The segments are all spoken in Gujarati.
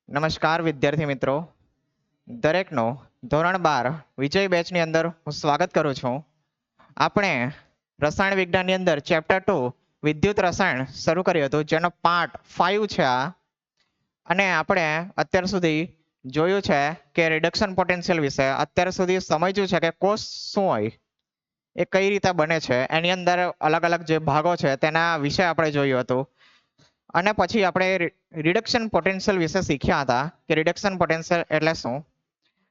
નમસ્કાર વિદ્યાર્થી મિત્રો, દરેકનો ધોરણ 12 વિજય બેચની અંદર હું સ્વાગત કરું છું. આપણે રસાયણ વિજ્ઞાનની અંદર ચેપ્ટર 2 વિદ્યુત રસાયણ શરૂ કર્યું હતું, જેનો પાર્ટ 5 છે આ. અને આપણે અત્યાર સુધી જોયું છે કે રિડક્શન પોટેન્શિયલ વિશે અત્યાર સુધી સમજ્યું છે કે કોષ શું હોય, એ કઈ રીતે બને છે, એની અંદર અલગ અલગ જે ભાગો છે તેના વિશે આપણે જોયું હતું. અને પછી આપણે રિડક્શન પોટેન્શિયલ વિશે શીખ્યા હતા કે રિડક્શન પોટેન્શિયલ એટલે શું.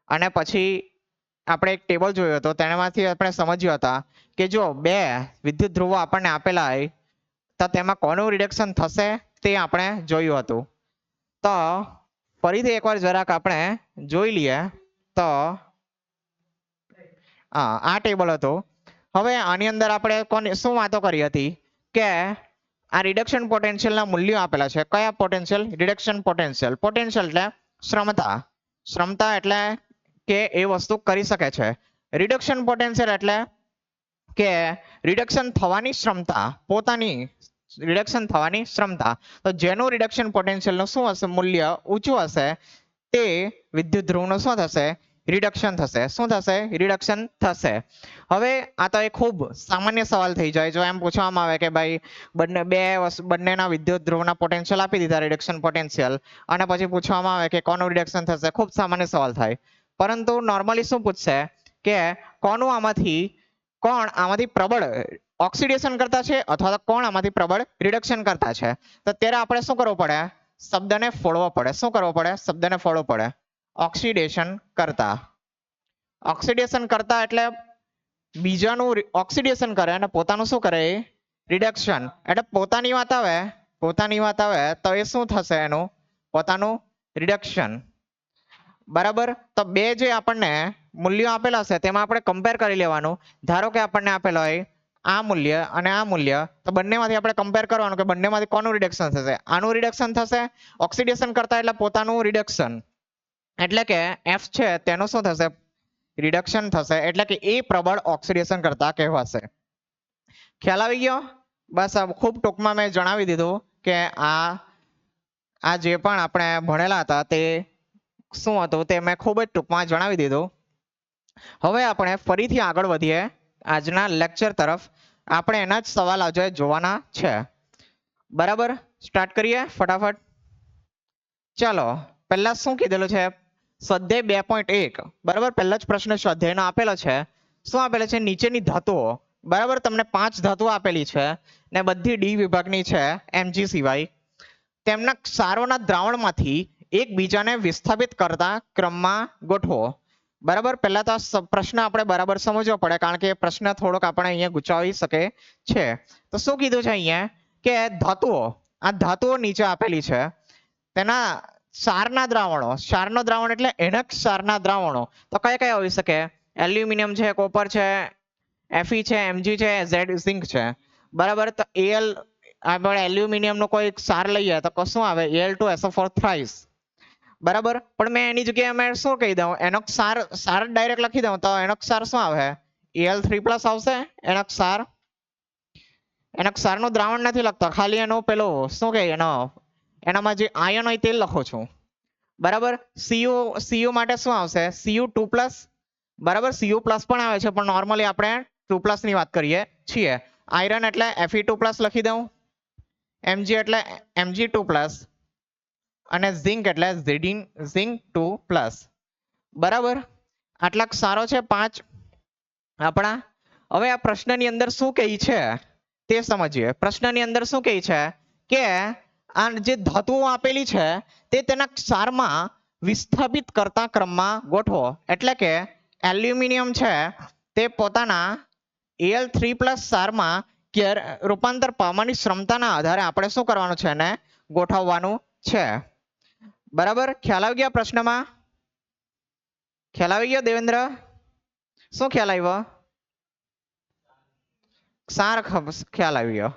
અને પછી આપણે એક ટેબલ જોયો હતો, તેનામાંથી આપણે સમજ્યા હતા કે જો બે વિદ્યુત ધ્રુવો આપણને આપેલા હોય તો તેમાં કોનું રિડક્શન થશે તે આપણે જોયું હતું. તો ફરીથી એકવાર જરાક આપણે જોઈ લઈએ. તો આ ટેબલ હતું. હવે આની અંદર આપણે શું વાતો કરી હતી કે આ રિડક્શન પોટેન્શિયલના મૂલ્યો આપેલા છે. કયા પોટેન્શિયલ? Reduction potential. પોટેન્શિયલ એટલે ક્ષમતા. ક્ષમતા એટલે કે એ વસ્તુ કરી શકે છે. રિડક્શન પોટેન્શિયલ એટલે કે રિડક્શન થવાની ક્ષમતા, પોતાની રિડક્શન થવાની ક્ષમતા. તો જેનું રિડક્શન પોટેન્શિયલનું શું હશે, મૂલ્ય ઊંચું હશે, તે વિદ્યુત ધ્રુવનું શું થશે? રિડક્શન થશે. શું થશે? રિડક્શન થશે. હવે આ તો એક ખૂબ સામાન્ય સવાલ થઈ જાય. જો એમ પૂછવામાં આવે કે ભાઈ બંનેના વિદ્યુત ધ્રુવના પોટેન્શિયલ આપી દીધા, રિડક્શન પોટેન્શિયલ, અને પછી પૂછવામાં આવે કે કોનું રિડક્શન થશે, ખૂબ સામાન્ય સવાલ થાય. પરંતુ નોર્મલી શું પૂછશે કે કોણ આમાંથી પ્રબળ ઓક્સિડેશન કરતા છે અથવા તો કોણ આમાંથી પ્રબળ રિડક્શન કરતા છે. તો ત્યારે આપણે શું કરવું પડે? શબ્દને ફોડવો પડે. શું કરવો પડે? શબ્દને ફોડવો પડે. ઓક્સિડેશન કરતા. ઓક્સિડેશન કરતા એટલે બીજાનું ઓક્સિડેશન કરે અને પોતાનું શું કરે? રિડક્શન. એટલે પોતાની વાત આવે તો એ શું થશે? એનું પોતાનું રિડક્શન. બરાબર. તો બે જે આપણને મૂલ્યો આપેલા છે તેમાં આપણે કમ્પેર કરી લેવાનું. ધારો કે આપણને આપેલો હોય આ મૂલ્ય અને આ મૂલ્ય, તો બંનેમાંથી આપણે કમ્પેર કરવાનું કે બંનેમાંથી કોનું રિડક્શન થશે. આનું રિડક્શન થશે ઓક્સિડેશન કરતા, એટલે પોતાનું રિડક્શન. એટલે કે એફ છે તેનું શું થશે? રિડક્શન થશે. એટલે કે એ પ્રબળ ઓક્સિડેશન કરતા કહેવાશે. ખ્યાલ આવી ગયો? બસ ખૂબ ટૂંકમાં મેં જણાવી દીધું કે આ જે પણ આપણે ભણેલા હતા તે શું હતું તે મેં ખૂબ જ ટૂંકમાં જણાવી દીધું. હવે આપણે ફરીથી આગળ વધીએ આજના લેક્ચર તરફ. આપણે એના જ સવાલ આજે જોવાના છે. બરાબર, સ્ટાર્ટ કરીએ ફટાફટ. ચાલો, પહેલા શું કીધેલું છે? સ્વાધ્યાય 2.1. બરાબર, પહેલા જ પ્રશ્ન સ્વાધ્યાયનો આપેલો છે. શું આપેલો છે? નીચેની ધાતુઓ. બરાબર, તમને 5 ધાતુઓ આપેલી છે ને બધી ડી વિભાગની છે, એમજી સિવાય. તેમના ક્ષારોના દ્રાવણમાંથી એકબીજાને વિસ્થાપિત કરતા ક્રમમાં ગોઠવો. બરાબર, પહેલા તો પ્રશ્ન આપણે બરાબર સમજવો પડે, કારણ કે પ્રશ્ન થોડોક આપણે અહીંયા ગુચાવી શકે છે. તો શું કીધું છે અહીંયા કે ધાતુઓ, આ ધાતુઓ નીચે આપેલી છે, તેના ક્ષારના દ્રાવણો. ક્ષારનો દ્રાવણ એટલે એના ક્ષારના દ્રાવણો તો કયા કયા હોઈ શકે? એલ્યુમિનિયમ છે, કોપર છે, એફઈ છે, એમજી છે, ઝેડ ઝિંક છે. બરાબર, તો એલ આપણે એલ્યુમિનિયમ નો કોઈ ક્ષાર લઈએ તો શું આવે? Al2SO4 thrice. બરાબર, પણ મેં એની જગ્યાએ મેં શું કહી દઉં, એનો ક્ષાર ડાયરેક્ટ લખી દઉં તો એનો ક્ષાર શું આવે? Al3+ આવશે. એનો ક્ષારનું દ્રાવણ નથી લખતો, ખાલી એનો પેલો શું કહે એનામાં જે આયન હોય તે લખું છું. બરાબર, Cu માટે શું આવશે? Cu2+. બરાબર, Cu+ પણ આવે છે, પણ નોર્મલી આપણે 2+ ની વાત કરીએ છીએ. આયરન એટલે Fe2+ લખી દઉં. Mg એટલે Mg2+. અને ઝિંક એટલે ઝિંક2+. બરાબર, આટલા ક્ષારો છે 5 આપણા. હવે આ પ્રશ્નની અંદર શું કહે છે તે સમજીએ. પ્રશ્નની અંદર શું કહે છે કે આ જે ધાતુઓ આપેલી છે તે તેના ક્ષારમાં વિસ્થાપિત કરતા ક્રમમાં ગોઠવો. એટલે કે એલ્યુમિનિયમ છે તે પોતાના Al3+ ક્ષારમાં રૂપાંતર પામવાની ક્ષમતાના આધારે આપણે શું કરવાનું છે? એને ગોઠવવાનું છે. બરાબર, ખ્યાલ આવી ગયા પ્રશ્નમાં? ખ્યાલ આવી ગયો દેવેન્દ્ર? શું ખ્યાલ આવ્યો? ક્ષાર ખ્યાલ આવી ગયો.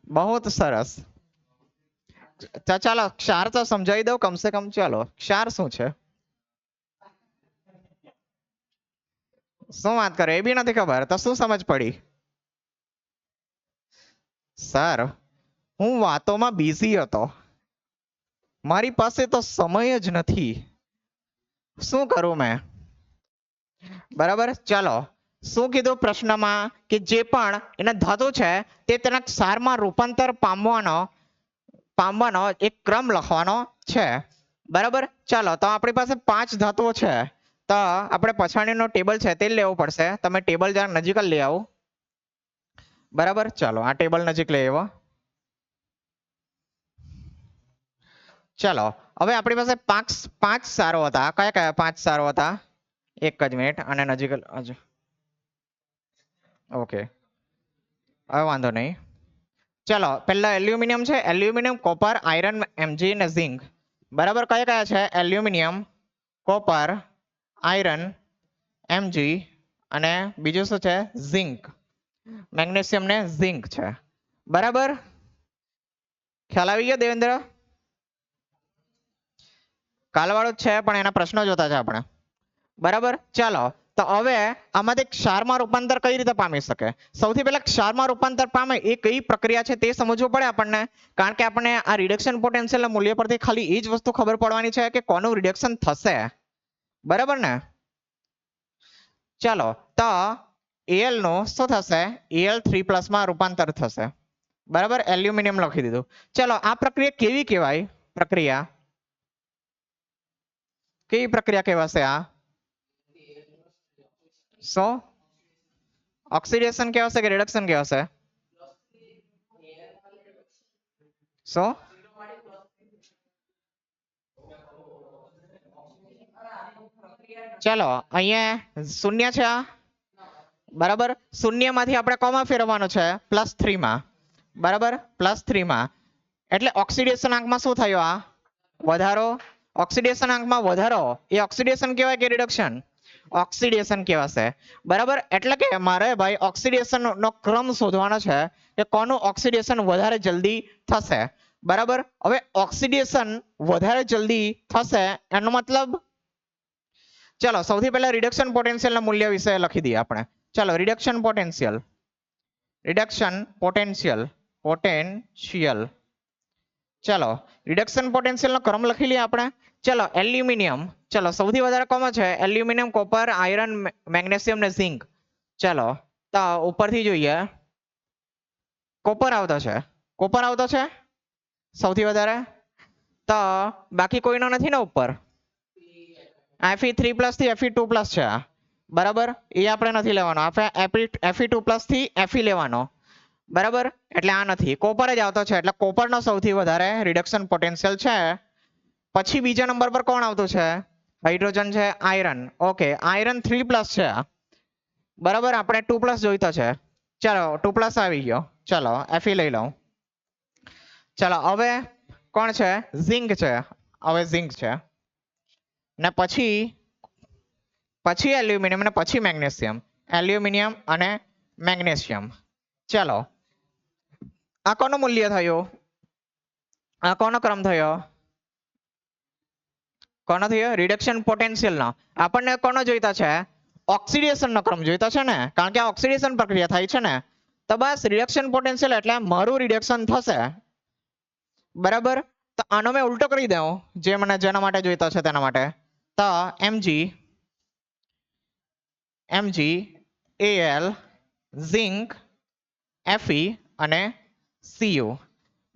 બહુ સરસ. ચાલો, ક્ષાર તો સમજાવી દઉં કમસે કમ. ચાલો, ક્ષાર શું છે? શું વાત કરે, એ બી નથી ખબર? તો શું સમજ પડી? સર, હું વાતોમાં બિઝી હતો. મારી પાસે તો સમય જ નથી, શું કરું મેં? બરાબર, ચાલો શું કીધું પ્રશ્નમાં કે જે પણ એના ધાતુ છે તે તેના ક્ષારમાં રૂપાંતર પામવાનો એક ક્રમ લખવાનો છે. બરાબર, ચાલો તો આપણી પાસે 5 ધાતુઓ છે, તો આપણે પછાડીનો ટેબલ છે તે લેવું પડશે. તમે ટેબલ જરા નજીક જ લઈ આવો. બરાબર, ચાલો આ ટેબલ નજીક લઈ આવો. ચાલો હવે આપણી પાસે પાંચ સારો હતા. કયા કયા 5 સારો હતા? એક જ મિનિટ અને નજીક ઓકે, હવે વાંધો નહીં. ચાલો પહેલા એલ્યુમિનિયમ છે, એલ્યુમિનિયમ, કોપર, આયરન, એમજી અને ઝિંક. બરાબર, કયા કયા છે? એલ્યુમિનિયમ, કોપર, આયરન, એમજી અને બીજું શું છે? ઝિંક. મેગ્નેશિયમ ને ઝિંક છે. બરાબર, ખ્યાલ આવી ગયો દેવેન્દ્ર? કાલવાળું જ છે પણ એના પ્રશ્નો જોતા છે આપણે. બરાબર, ચાલો તો હવે આમાંથી ક્ષારમાં રૂપાંતર કઈ રીતે પામી શકે? સૌથી પહેલા ક્ષારમાં રૂપાંતર પામે એ કઈ પ્રક્રિયા છે તે સમજવું પડે આપણને. કારણ કે આપણને આ રિડક્શન પોટેન્શિયલ ના મૂલ્ય પરથી ખાલી એ જ વસ્તુ ખબર પડવાની છે કે કોનું રિડક્શન થશે. બરાબર ને? ચાલો તો Al નું શું થશે? Al3+ માં રૂપાંતર થશે. બરાબર, એલ્યુમિનિયમ લખી દીધું. ચાલો આ પ્રક્રિયા કેવી કહેવાય? કેવી પ્રક્રિયા કહેવાશે આ? શું ઓક્સિડેશન કહેવાશે કે રિડક્શન કહેવાશે? શું? ચાલો અહીંયા શૂન્ય છે આ. બરાબર, શૂન્યમાંથી આપણે કોમાં ફેરવવાનું છે? +3 માં. બરાબર, +3 માં. એટલે ઓક્સિડેશન આંકમાં શું થયો? આ વધારો. ઓક્સિડેશન આંકમાં વધારો એ ઓક્સિડેશન કહેવાય કે રિડક્શન? ઓક્સિડેશન કહેવાશે. બરાબર, એટલે કે મારે ભાઈ ઓક્સિડેશન નો ક્રમ શોધવાનો છે કે કોનું ઓક્સિડેશન વધારે જલ્દી થશે. બરાબર, હવે ઓક્સિડેશન વધારે જલ્દી થશે એનો મતલબ ચાલો સૌથી પહેલા રિડક્શન પોટેન્શિયલ ના મૂલ્ય વિશે લખી દઈએ આપણે. ચાલો રિડક્શન પોટેન્શિયલ ચાલો રિડક્શન પોટેન્શિયલ નો ક્રમ લખી લઈએ આપણે. ચાલો એલ્યુમિનિયમ, ચાલો સૌથી વધારે કોમાં છે? એલ્યુમિનિયમ, કોપર, આયરન, મેગ્નેશિયમ ને ઝિંક. ચાલો તો ઉપરથી જોઈએ, કોપર આવતો છે સૌથી વધારે. તો બાકી કોઈનો નથી ને ઉપર? Fe3+ થી Fe2+ છે આ. બરાબર, એ આપણે નથી લેવાનો. Fe2+ થી Fe લેવાનો. બરાબર, એટલે આ નથી, કોપર જ આવતો છે એટલે કોપરનો સૌથી વધારે રિડક્શન પોટેન્શિયલ છે. પછી બીજા નંબર પર કોણ આવતું છે? હાઇડ્રોજન છે, આયરન. ઓકે, આયરન 3+ છે આ. બરાબર, આપણે 2+ જોઈતો છે. ચાલો 2+ આવી ગયો. ચાલો Fe લઈ લઉં. ચાલો હવે કોણ છે? ઝિંક છે. હવે ઝિંક છે ને પછી એલ્યુમિનિયમ અને પછી મેગ્નેશિયમ. એલ્યુમિનિયમ અને મેગ્નેશિયમ. ચાલો આ કોનું મૂલ્ય થયું? આ કોનો ક્રમ થયો? કોનો થયો? રિડક્શન પોટેન્શિયલ નો. આપણને કોનો જોઈતા છે? ઓક્સિડેશન નો ક્રમ જોઈતો છે ને, કારણ કે આ ઓક્સિડેશન પ્રક્રિયા થાય છે ને. તો બસ રિડક્શન પોટેન્શિયલ એટલે મારું રિડક્શન થશે. બરાબર, તો આનો મેં ઉલટો કરી દઉં જે મને જેના માટે જોઈતો છે તેના માટે. તો Mg, Al, ઝિંક, Fe અને Cu.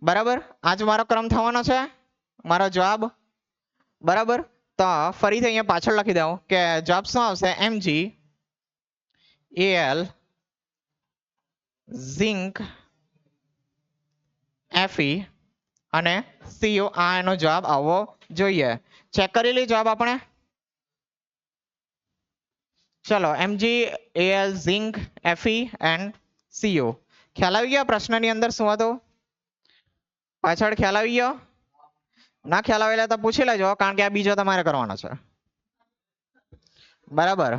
બરાબર, આજ મારો ક્રમ થવાનો છે, મારો જવાબ. બરાબર, તો ફરીથી અહીંયા પાછળ લખી દઉં કે જવાબ શું આવશે? Mg, Al, ઝિંક, Fe અને Cu. આ એનો જવાબ આવવો જોઈએ. ચેક કરી લઈએ જવાબ આપણે. ચલો Mg, Al, zinc, Fe and Cu. ખ્યાલ આવી ગયો પ્રશ્નની અંદર શું હતું? પાછળ ખ્યાલ આવી ગયો? ના ખ્યાલ આવેલા તો પૂછી લેજો, કારણ કે આ બીજો તમારે કરવાનો છે. બરાબર,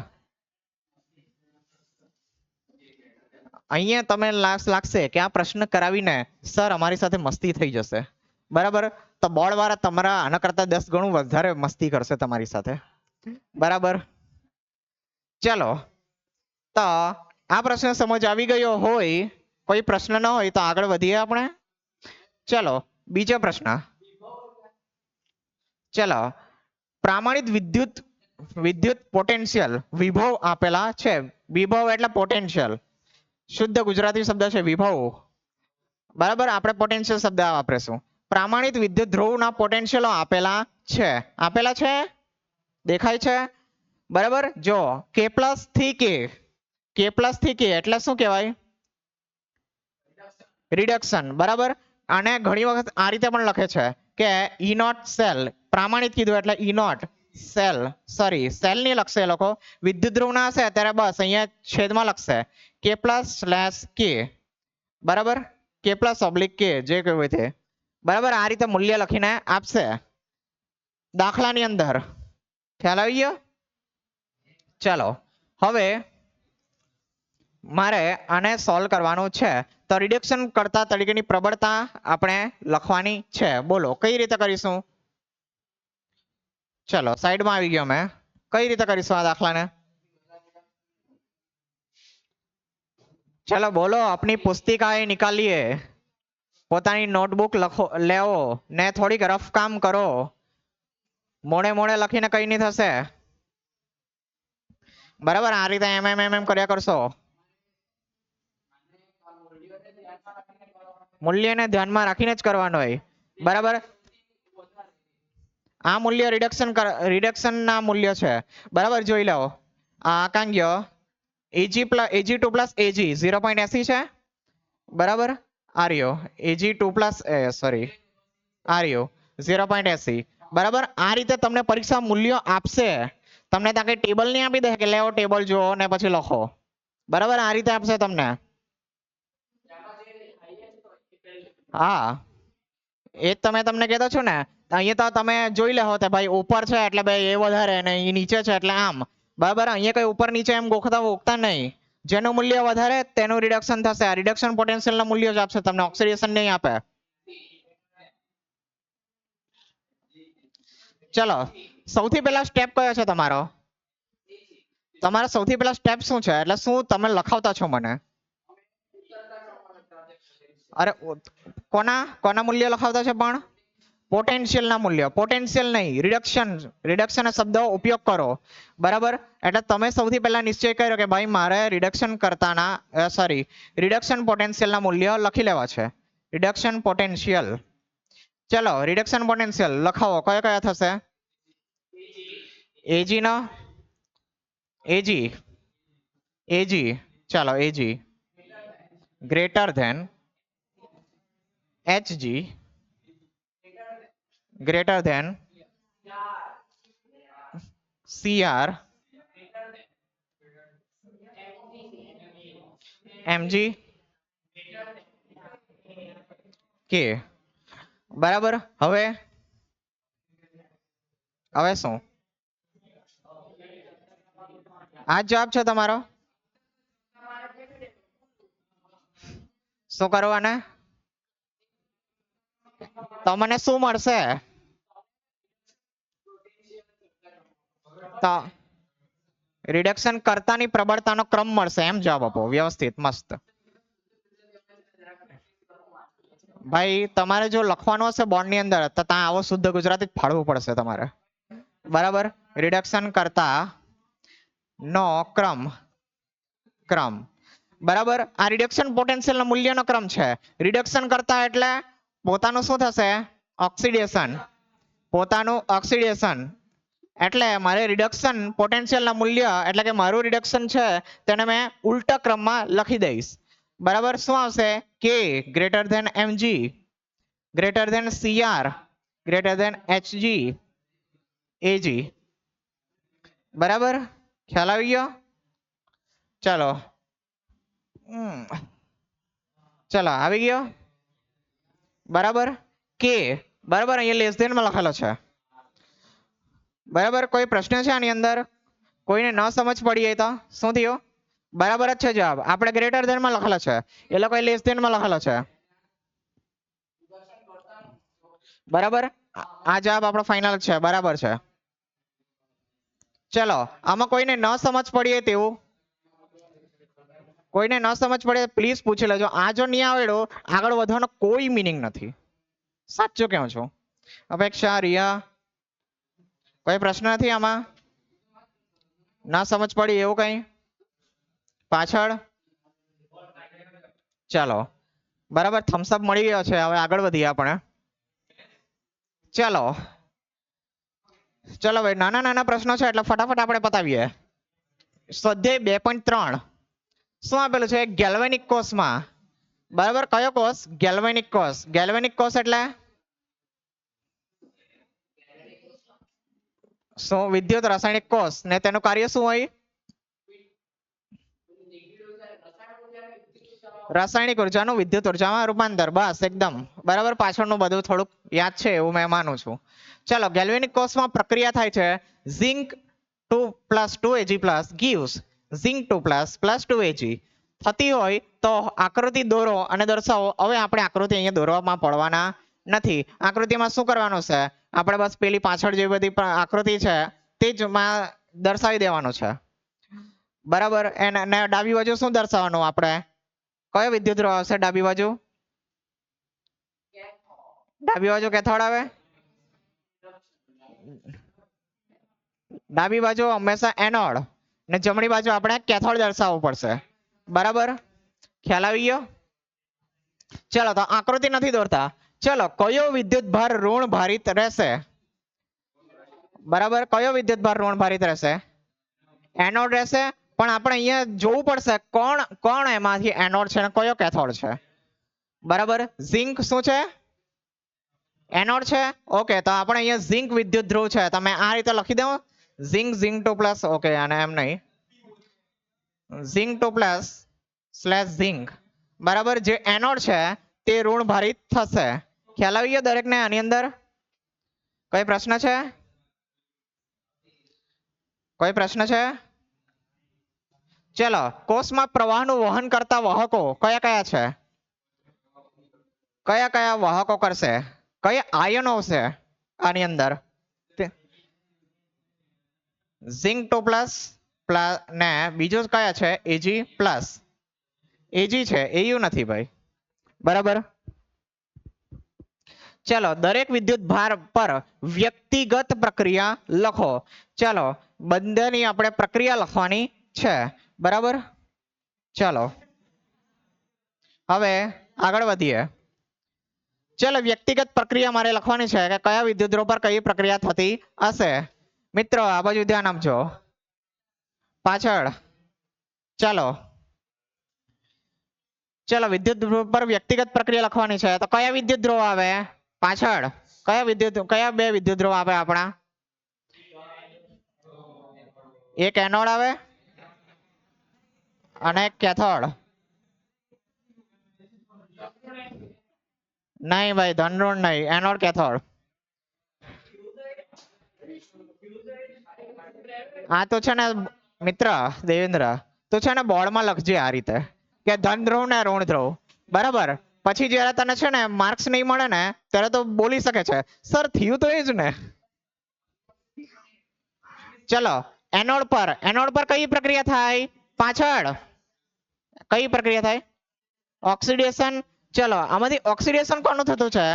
અહીંયા તમે લાગશે કે આ પ્રશ્ન કરાવીને સર અમારી સાથે મસ્તી થઈ જશે. બરાબર, તો બોર્ડ વાળા તમારા આના કરતા 10 ગણું વધારે મસ્તી કરશે તમારી સાથે. બરાબર, ચાલો તો આ પ્રશ્ન સમજ આવી ગયો હોય, કોઈ પ્રશ્ન ન હોય તો આગળ વધીએ આપણે. ચાલો બીજો પ્રશ્ન. ચલો, પ્રમાણિત વિદ્યુત પોટેન્શિયલ વિભવ આપેલા છે. વિભવ એટલે પોટેન્શિયલ, શુદ્ધ ગુજરાતી શબ્દ છે વિભવ. બરાબર, આપણે પોટેન્શિયલ શબ્દ વાપરીશું. પ્રમાણિત વિદ્યુત ધ્રુવના પોટેન્શિયલો આપેલા છે. આપેલા છે, દેખાય છે? બરાબર, જો કે પ્લસ થી કે એટલે શું કહેવાય? રિડક્શન. બરાબર, અને ઘણી વખત આ રીતે પણ લખે છે કે ઈ નોટ સેલ. પ્રમાણિત કીધું એટલે ઈ નોટ સેલ, સોરી સેલ નહીં લખશે એ લોકો, વિદ્યુત ધ્રુવ ના હશે ત્યારે બસ અહીંયા છેદમાં લખશે કે પ્લસ સ્લેશ કે. બરાબર, કે પ્લસ ઓબ્લિક કે, જે કહેવું હોય તે. બરાબર, આ રીતે મૂલ્ય લખીને આપશે દાખલાની અંદર. ખ્યાલ આવી ગયો? ચાલો, હવે મારે આને સોલ્વ કરવાનું છે. તો રિડક્શન કરતા તરીકેની પ્રબળતા આપણે લખવાની છે. બોલો કઈ રીતે કરીશું? ચલો, સાઈડમાં આવી ગયો મેં. કઈ રીતે કરીશું આ દાખલાને? ચલો બોલો, अपनी पुस्तिकाएं निकालिए, પોતાની નોટબુક લેવો ને થોડીક રફ કામ કરો. મોડે મોડે લખીને કઈ નહીં થશે. બરાબર, આ રીતે એમ કર્યા કરશો. મૂલ્યને ધ્યાનમાં રાખીને જ કરવાનું હોય. બરાબર, આ મૂલ્ય રિડક્શન ના મૂલ્ય છે. બરાબર, જોઈ લો. આ કાંગ્યો Ag2 પ્લસ Ag 0.80 છે. બરાબર, આર્યો Ag2 પ્લસ સોરી આર્યો 0.80. બરાબર, આ રીતે તમને પરીક્ષા મૂલ્યો આપશે. તમને ત્યાં કઈ ટેબલ નહીં આપી દે કે લેવો ટેબલ જુઓ ને પછી લખો. બરાબર, આ રીતે આપશે તમને. હા, એ જ તમને કહેતો છું ને. અહીંયા તો તમે જોઈ લેહો તે ભાઈ ઉપર છે એટલે ભાઈ એ વધારે ને એ નીચે છે એટલે આમ. બરાબર, અહીંયા કઈ ઉપર નીચે એમ ગોખતા નહીં. જેનું મૂલ્ય વધારે તેનું રિડક્શન થશે. આ રિડક્શન પોટેન્શિયલ ના મૂલ્ય જ આપશે તમને, ઓક્સિડેશન નહીં આપે. ચલો, સૌથી પહેલા સ્ટેપ કયો છે તમારો? તમારો સૌથી પહેલા સ્ટેપ શું છે? એટલે શું તમે લખાવતા છો મને? અરે કોના મૂલ્ય લખાવતા છે? પણ પોટેન્શિયલ ના મૂલ્ય. પોટેન્શિયલ નહીં, રિડક્શન શબ્દો ઉપયોગ કરો. બરાબર, એટલે તમે સૌથી પહેલા નિશ્ચય કર્યો કે ભાઈ મારે રિડક્શન પોટેન્શિયલ ના મૂલ્ય લખી લેવા છે. Reduction potential. ચલો, રિડક્શન પોટેન્શિયલ લખાવો. કયા કયા થશે? એજી નો એજી ચાલો, AG greater than HG greater than CR mg k. બરાબર, હવે શું? આ જવાબ છે તમારો. શું કરવાના? તમને શું મળશે? તો રિડક્શન કરતાની પ્રબળતાનો ક્રમ મળશે. એમ જવાબ આપો વ્યવસ્થિત, મસ્ત. ભાઈ તમારે જો લખવાનું હશે બોર્ડ ની અંદર તો ત્યાં આવો શુદ્ધ ગુજરાતી ફાળવું પડશે તમારે. બરાબર, રિડક્શન કરતા નો ક્રમ. બરાબર, આ રિડક્શન પોટેન્શિયલ ના મૂલ્યનો ક્રમ છે. રિડક્શન કરતા એટલે પોતાનું શું થશે? ઓક્સિડેશન. એટલે મારે રિડક્શન પોટેન્શિયલ ના મૂલ્ય એટલે કે મારું રિડક્શન છે તેને મેં ઉલટા ક્રમમાં લખી દઈશ. બરાબર, શું આવશે? કે greater than MG greater than CR greater than HG AG. બરાબર, ખ્યાલ આવી ગયો? ચાલો, આવી ગયો. બરાબર, કે બરાબર અહીંયા લેસ ધેન માં લખેલો છે. બરાબર, કોઈ પ્રશ્ન છે આની અંદર? કોઈને ન સમજ પડી હોય તો શું થયું? બરાબર જ છે જવાબ. આપણે ગ્રેટર ધેન માં લખેલો છે, એ લોકો લેસ ધેન માં લખેલો છે. બરાબર, આ જવાબ આપણો ફાઇનલ છે. બરાબર છે. ચલો, આમાં કોઈને ન સમજ પડી તેવું? કોઈને ન સમજ પડે પ્લીઝ પૂછી લેજો. આ જો નહીં આવડ્યો આગળ વધવાનો કોઈ મીનિંગ નથી. સાચું કહું છું. અપેક્ષા, રિયા, કોઈ પ્રશ્ન નથી આમાં? ના સમજ પડી એવું કઈ પાછળ? ચાલો બરાબર, થમ્સઅપ મળી ગયો છે, હવે આગળ વધીએ આપણે. ચાલો ચલો ભાઈ, નાના નાના પ્રશ્નો છે એટલે ફટાફટ આપણે પતાવીએ. સ્વાધ્યાય 2.3 શું આપેલું છે? ગેલ્વેનિક કોષમાં, બરાબર, કયો કોષ? ગેલ્વેનિક કોષ. ગેલ્વેનિક કોષ એટલે શું? વિદ્યુત રાસાયણિક કોષ. ને તેનું કાર્ય શું હોય? રાસાયણિક ઉર્જાનું વિદ્યુત ઉર્જામાં રૂપાંતર. બસ એકદમ બરાબર. પાછળનું બધું થોડુંક યાદ છે એવું મેં માનું છું. ચલો, ગેલ્વેનિક કોષમાં પ્રક્રિયા થાય છે. Zinc 2 + 2Ag+ gives zinc 2 + 2Ag થતી હોય તો આકૃતિ દોરો અને દર્શાવો. હવે આપણે આકૃતિ અહીંયા દોરવામાં પડવાના નથી. આકૃતિમાં શું કરવાનું છે? આપણે બસ પેલી પાછળ જે બધી આકૃતિ છે તે જ માં દર્શાવી દેવાનું છે, બરાબર. એને ડાબી બાજુ શું દર્શાવવાનું? આપણે કયો વિદ્યુત ધ્રુવ આવશે ડાબી બાજુ? ડાબી બાજુ કેથોડ આવે. ડાબી બાજુ હંમેશા એનોડ ને જમણી બાજુ આપણે કેથોડ દર્શાવવું પડશે, બરાબર. ખ્યાલ આવી ગયો? ચલો તો આકૃતિ નથી દોરતા. ચલો, કયો વિદ્યુત ભાર ઋણ ભારિત રહેશે? બરાબર, કયો વિદ્યુત ભાર ઋણ ભારિત રહેશે? એનોડ રહેશે. પણ આપણે અહીંયા જોવું પડશે કોણ કોણ એમાંથી એનોડ છે અને કયો કેથોડ છે, બરાબર. ઝિંક શું છે? એનોડ છે. ઓકે, તો આપણે અહીંયા ઝિંક વિદ્યુત ધ્રુવ છે, તમે આ રીતે લખી દો. ઝિંક 2+. ઓકે, અને એમ નહીં, ઝિંક 2+ / ઝિંક, બરાબર. જે એનોડ છે તે ઋણ ભારિત થશે. ખ્યાલ આવી ગયો દરેકને આની અંદર? કોઈ પ્રશ્ન છે? કોઈ પ્રશ્ન છે? ચલો, કોષમાં પ્રવાહનું વહન કરતા વાહકો કયા કયા છે? કયા કયા વાહકો કરશે? કયા આયનો છે આની અંદર? ઝિંક 2+ ને બીજું કયા છે? Ag+. Ag છે, Au નથી ભાઈ, બરાબર. ચલો, દરેક વિદ્યુત ભાર પર વ્યક્તિગત પ્રક્રિયા લખો. ચલો, બંનેની આપણે પ્રક્રિયા લખવાની છે, બરાબર. ચલો હવે આગળ વધીએ. ચલો, વ્યક્તિગત પ્રક્રિયા મારે લખવાની છે કે કયા વિદ્યુત ધ્રુવ પર કઈ પ્રક્રિયા થતી હશે. મિત્રો આ બાજુ ધ્યાન આપજો, પાછળ. ચાલો ચલો, વિદ્યુત ધ્રુવ પર વ્યક્તિગત પ્રક્રિયા લખવાની છે તો કયા વિદ્યુત ધ્રુવ આવે પાછળ? કયા બે વિદ્યુત ધ્રુવ આવે આપણા? એક એનોડ આવે અને એક કેથોડ. નહીં ભાઈ, ધન ઋણ નહીં, એનોડ કેથોડ. આ તો છે ને મિત્ર દેવેન્દ્ર, તો છે ને બોર્ડમાં લખજે આ રીતે કે ધન ધ્રુવ ને ઋણ ધ્રુવ, બરાબર. પછી જયારે તને છે ને માર્ક્સ નહીં મળે ને ત્યારે તો બોલી શકે છે સર થયું તો એ જ ને. ચલો, એનોડ પર કઈ પ્રક્રિયા થાય પાછળ? કઈ પ્રક્રિયા થાય? ઓક્સિડેશન. ચલો, આમાંથી ઓક્સિડેશન કોનું થતું છે?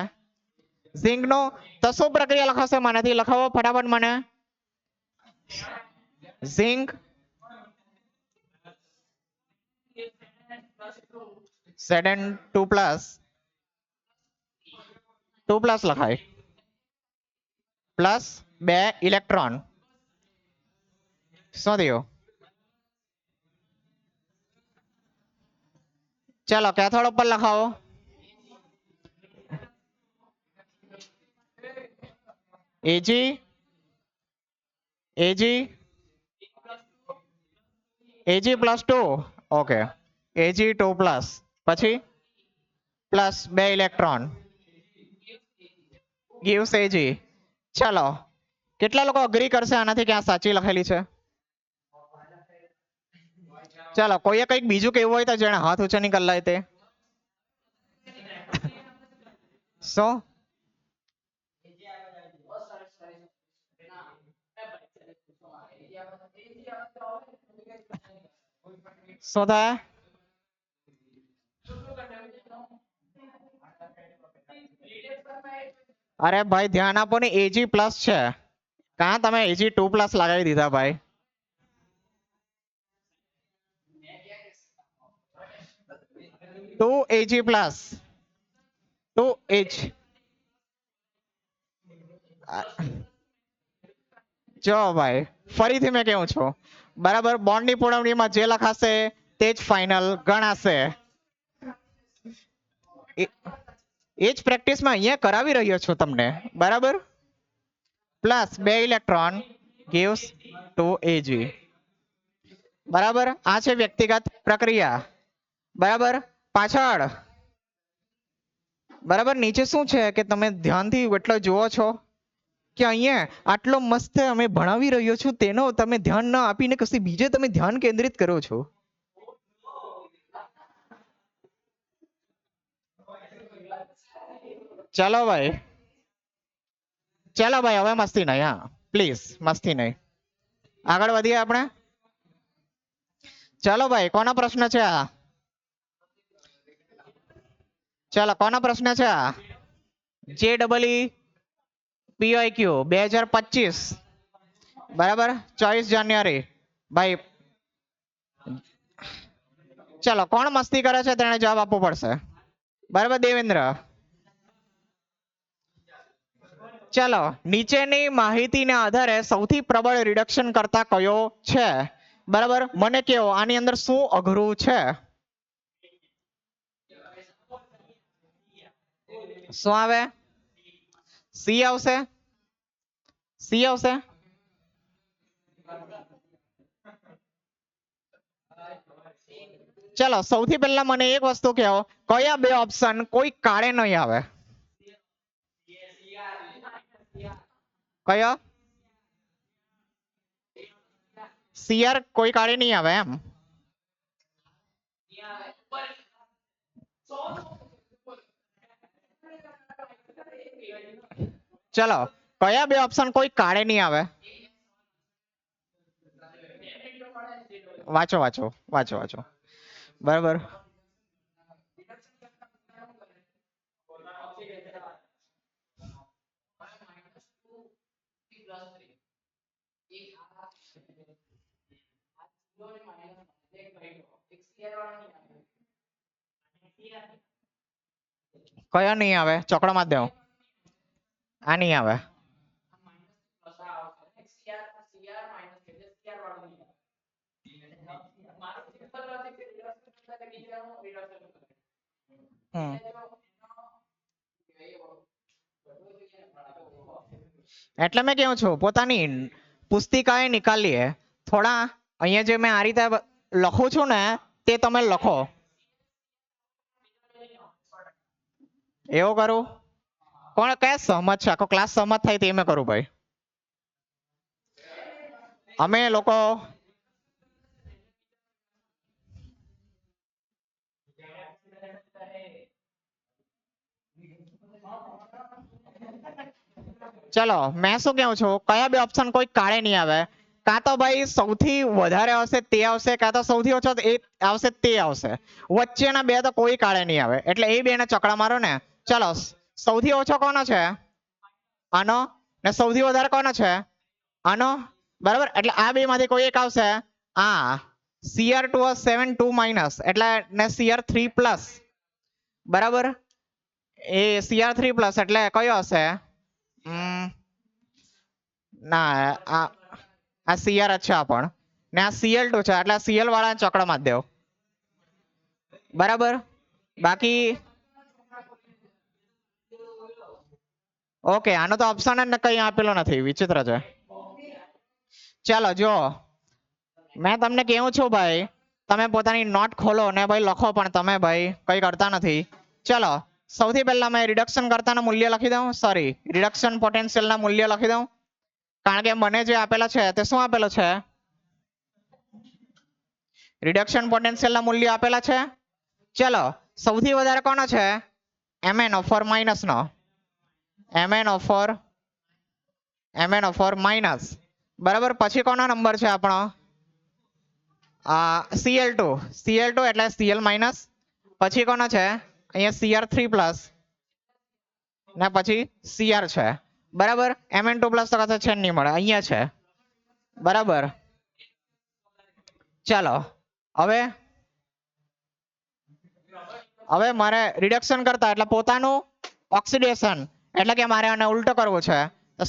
ઝિંક નું. તો શું પ્રક્રિયા લખાશે? મનેથી લખાવો ફટાફટ મને. Zinc Zn2+. 2+ લખાય પ્લસ 2 ઇલેક્ટ્રોન. શું થયું? ચલો, કેથોડ ઉપર લખાવો. Ag+2. Okay, Ag2+. પછી પ્લસ 2 ઇલેક્ટ્રોન gives Ag. ચલો, કેટલા લોકો અગ્રી કરશે આનાથી કે આ સાચી લખેલી છે? ચાલો, કોઈએ કંઈક બીજું કેવું હોય તો જેને હાથ ઊંચો નહીં કરી લાય તે. શું? શું થાય? અરે ભાઈ ધ્યાન આપો ને, Ag+ છે કાં તમે Ag2+ લગાવી દીધા ભાઈ? Ag+, 2H. જો ભાઈ ફરીથી મેં કેવું છું, બરાબર, બોન્ડની પુરવણીમાં જે લખાશે તે જ ફાઇનલ ગણાશે. એ જ પ્રેક્ટિસમાં અહીંયા કરાવી રહ્યો છું તમને, બરાબર. Plus 2 electron gives 2 Ag. બરાબર, આ છે વ્યક્તિગત પ્રક્રિયા. બરાબર, પાછળ બરાબર નીચે શું છે કે તમે ધ્યાનથી એટલો જુઓ છો કે અહીંયા આટલો મસ્ત અમે ભણાવી રહ્યો છું તેનો તમે ધ્યાન ન આપીને કશી બીજે તમે ધ્યાન કેન્દ્રિત કરો છો. ચાલો ભાઈ, ચાલો ભાઈ, હવે મસ્તી નહીં. હા પ્લીઝ, મસ્તી નહીં. આગળ વધીએ આપણે. ચાલો ભાઈ, કોનો પ્રશ્ન છે આ? ચાલો, કોનો પ્રશ્ન છે આ? JEE PIQ 2025, બરાબર, 24 જાન્યુઆરી. ભાઈ ચાલો, કોણ મસ્તી કરે છે તેને જવાબ આપવો પડશે. બરાબર દેવેન્દ્ર. ચાલો, નીચેની માહિતીના આધારે સૌથી પ્રબળ રિડક્શન કરતા કયો છે? બરાબર, મને કહો આની અંદર શું અઘરું છે? શું આવે? સી આવશે? સી આવશે? ચાલો, સૌથી પહેલા મને એક વસ્તુ કહો, કયા બે ઓપ્શન કોઈ કાળે નહીં આવે? કયો? સીઆર કોઈ કાળે નહીં આવે એમ? ચલો, કયા બે ઓપ્શન કોઈ કાળે નહીં આવે? વાંચો વાંચો વાંચો વાંચો. બરાબર, કયો નહીં આવે? ચોકડો માં દેવ. આ નહીં આવે. એટલે મેં કેવું છું પોતાની પુસ્તિકાએ નિકાલીએ. થોડા અહીંયા જે મેં આ રીતે લખું છું ને તે તમે લખો. એવું કરું? કોણ કયા સહમત છે? આખો ક્લાસ સહમત થાય તે મેં કરું ભાઈ. અમે લોકો ચલો, મેં શું કેવું છું, કયા બે ઓપ્શન કોઈ કાળે નહીં આવે? કાં તો ભાઈ સૌથી વધારે આવશે તે આવશે, કાં તો સૌથી ઓછો એ આવશે તે આવશે. વચ્ચેના બે તો કોઈ કાળે નહીં આવે, એટલે એ બે ને ચકડા મારો ને. ચલો, સૌથી ઓછો કોનો છે? આનો. ને સૌથી વધારે કોનો છે? આનો. બરાબર, એટલે આ બે માંથી કોઈ એક આવશે. આ Cr272- એટલે ને Cr3+, બરાબર, એ Cr3+ એટલે કયો હશે? ના, આ Cr છે પણ, ને આ Cl2 છે એટલે Cl વાળા ચોકડા માં દેવ. બરાબર, બાકી ઓકે, આનો તો ઓપ્શન જ કઈ આપેલો નથી, વિચિત્ર છે. ચાલો જો, મેં તમને કેવું છું ભાઈ, તમે પોતાની નોટ ખોલો ને ભાઈ લખો, પણ તમે ભાઈ કઈ કરતા નથી. ચલો, સૌથી પહેલા મેં રિડક્શન કરતાના મૂલ્ય લખી દઉં, સોરી, રિડક્શન પોટેન્શિયલના મૂલ્ય લખી દઉં, કારણ કે મને જે આપેલા છે તે શું આપેલો છે? રિડક્શન પોટેન્શિયલના મૂલ્ય આપેલા છે. ચલો, સૌથી વધારે કોનો છે? MnO4- નો. MnO4 minus. બરાબર, પછી કોનો નંબર છે આપણો? Cl2 એટલે Cl-, પછી કોનો છે? અહીંયા Cr3+ ને પછી Cr છે. બરાબર Mn2 પ્લસ તો કશે છે નહીં મળે અહીંયા છે બરાબર ચાલો હવે હવે મારે રિડક્શન કરતા એટલે પોતાનું ઓક્સિડેશન એટલે કે મારે આને ઉલટો કરવો છે તો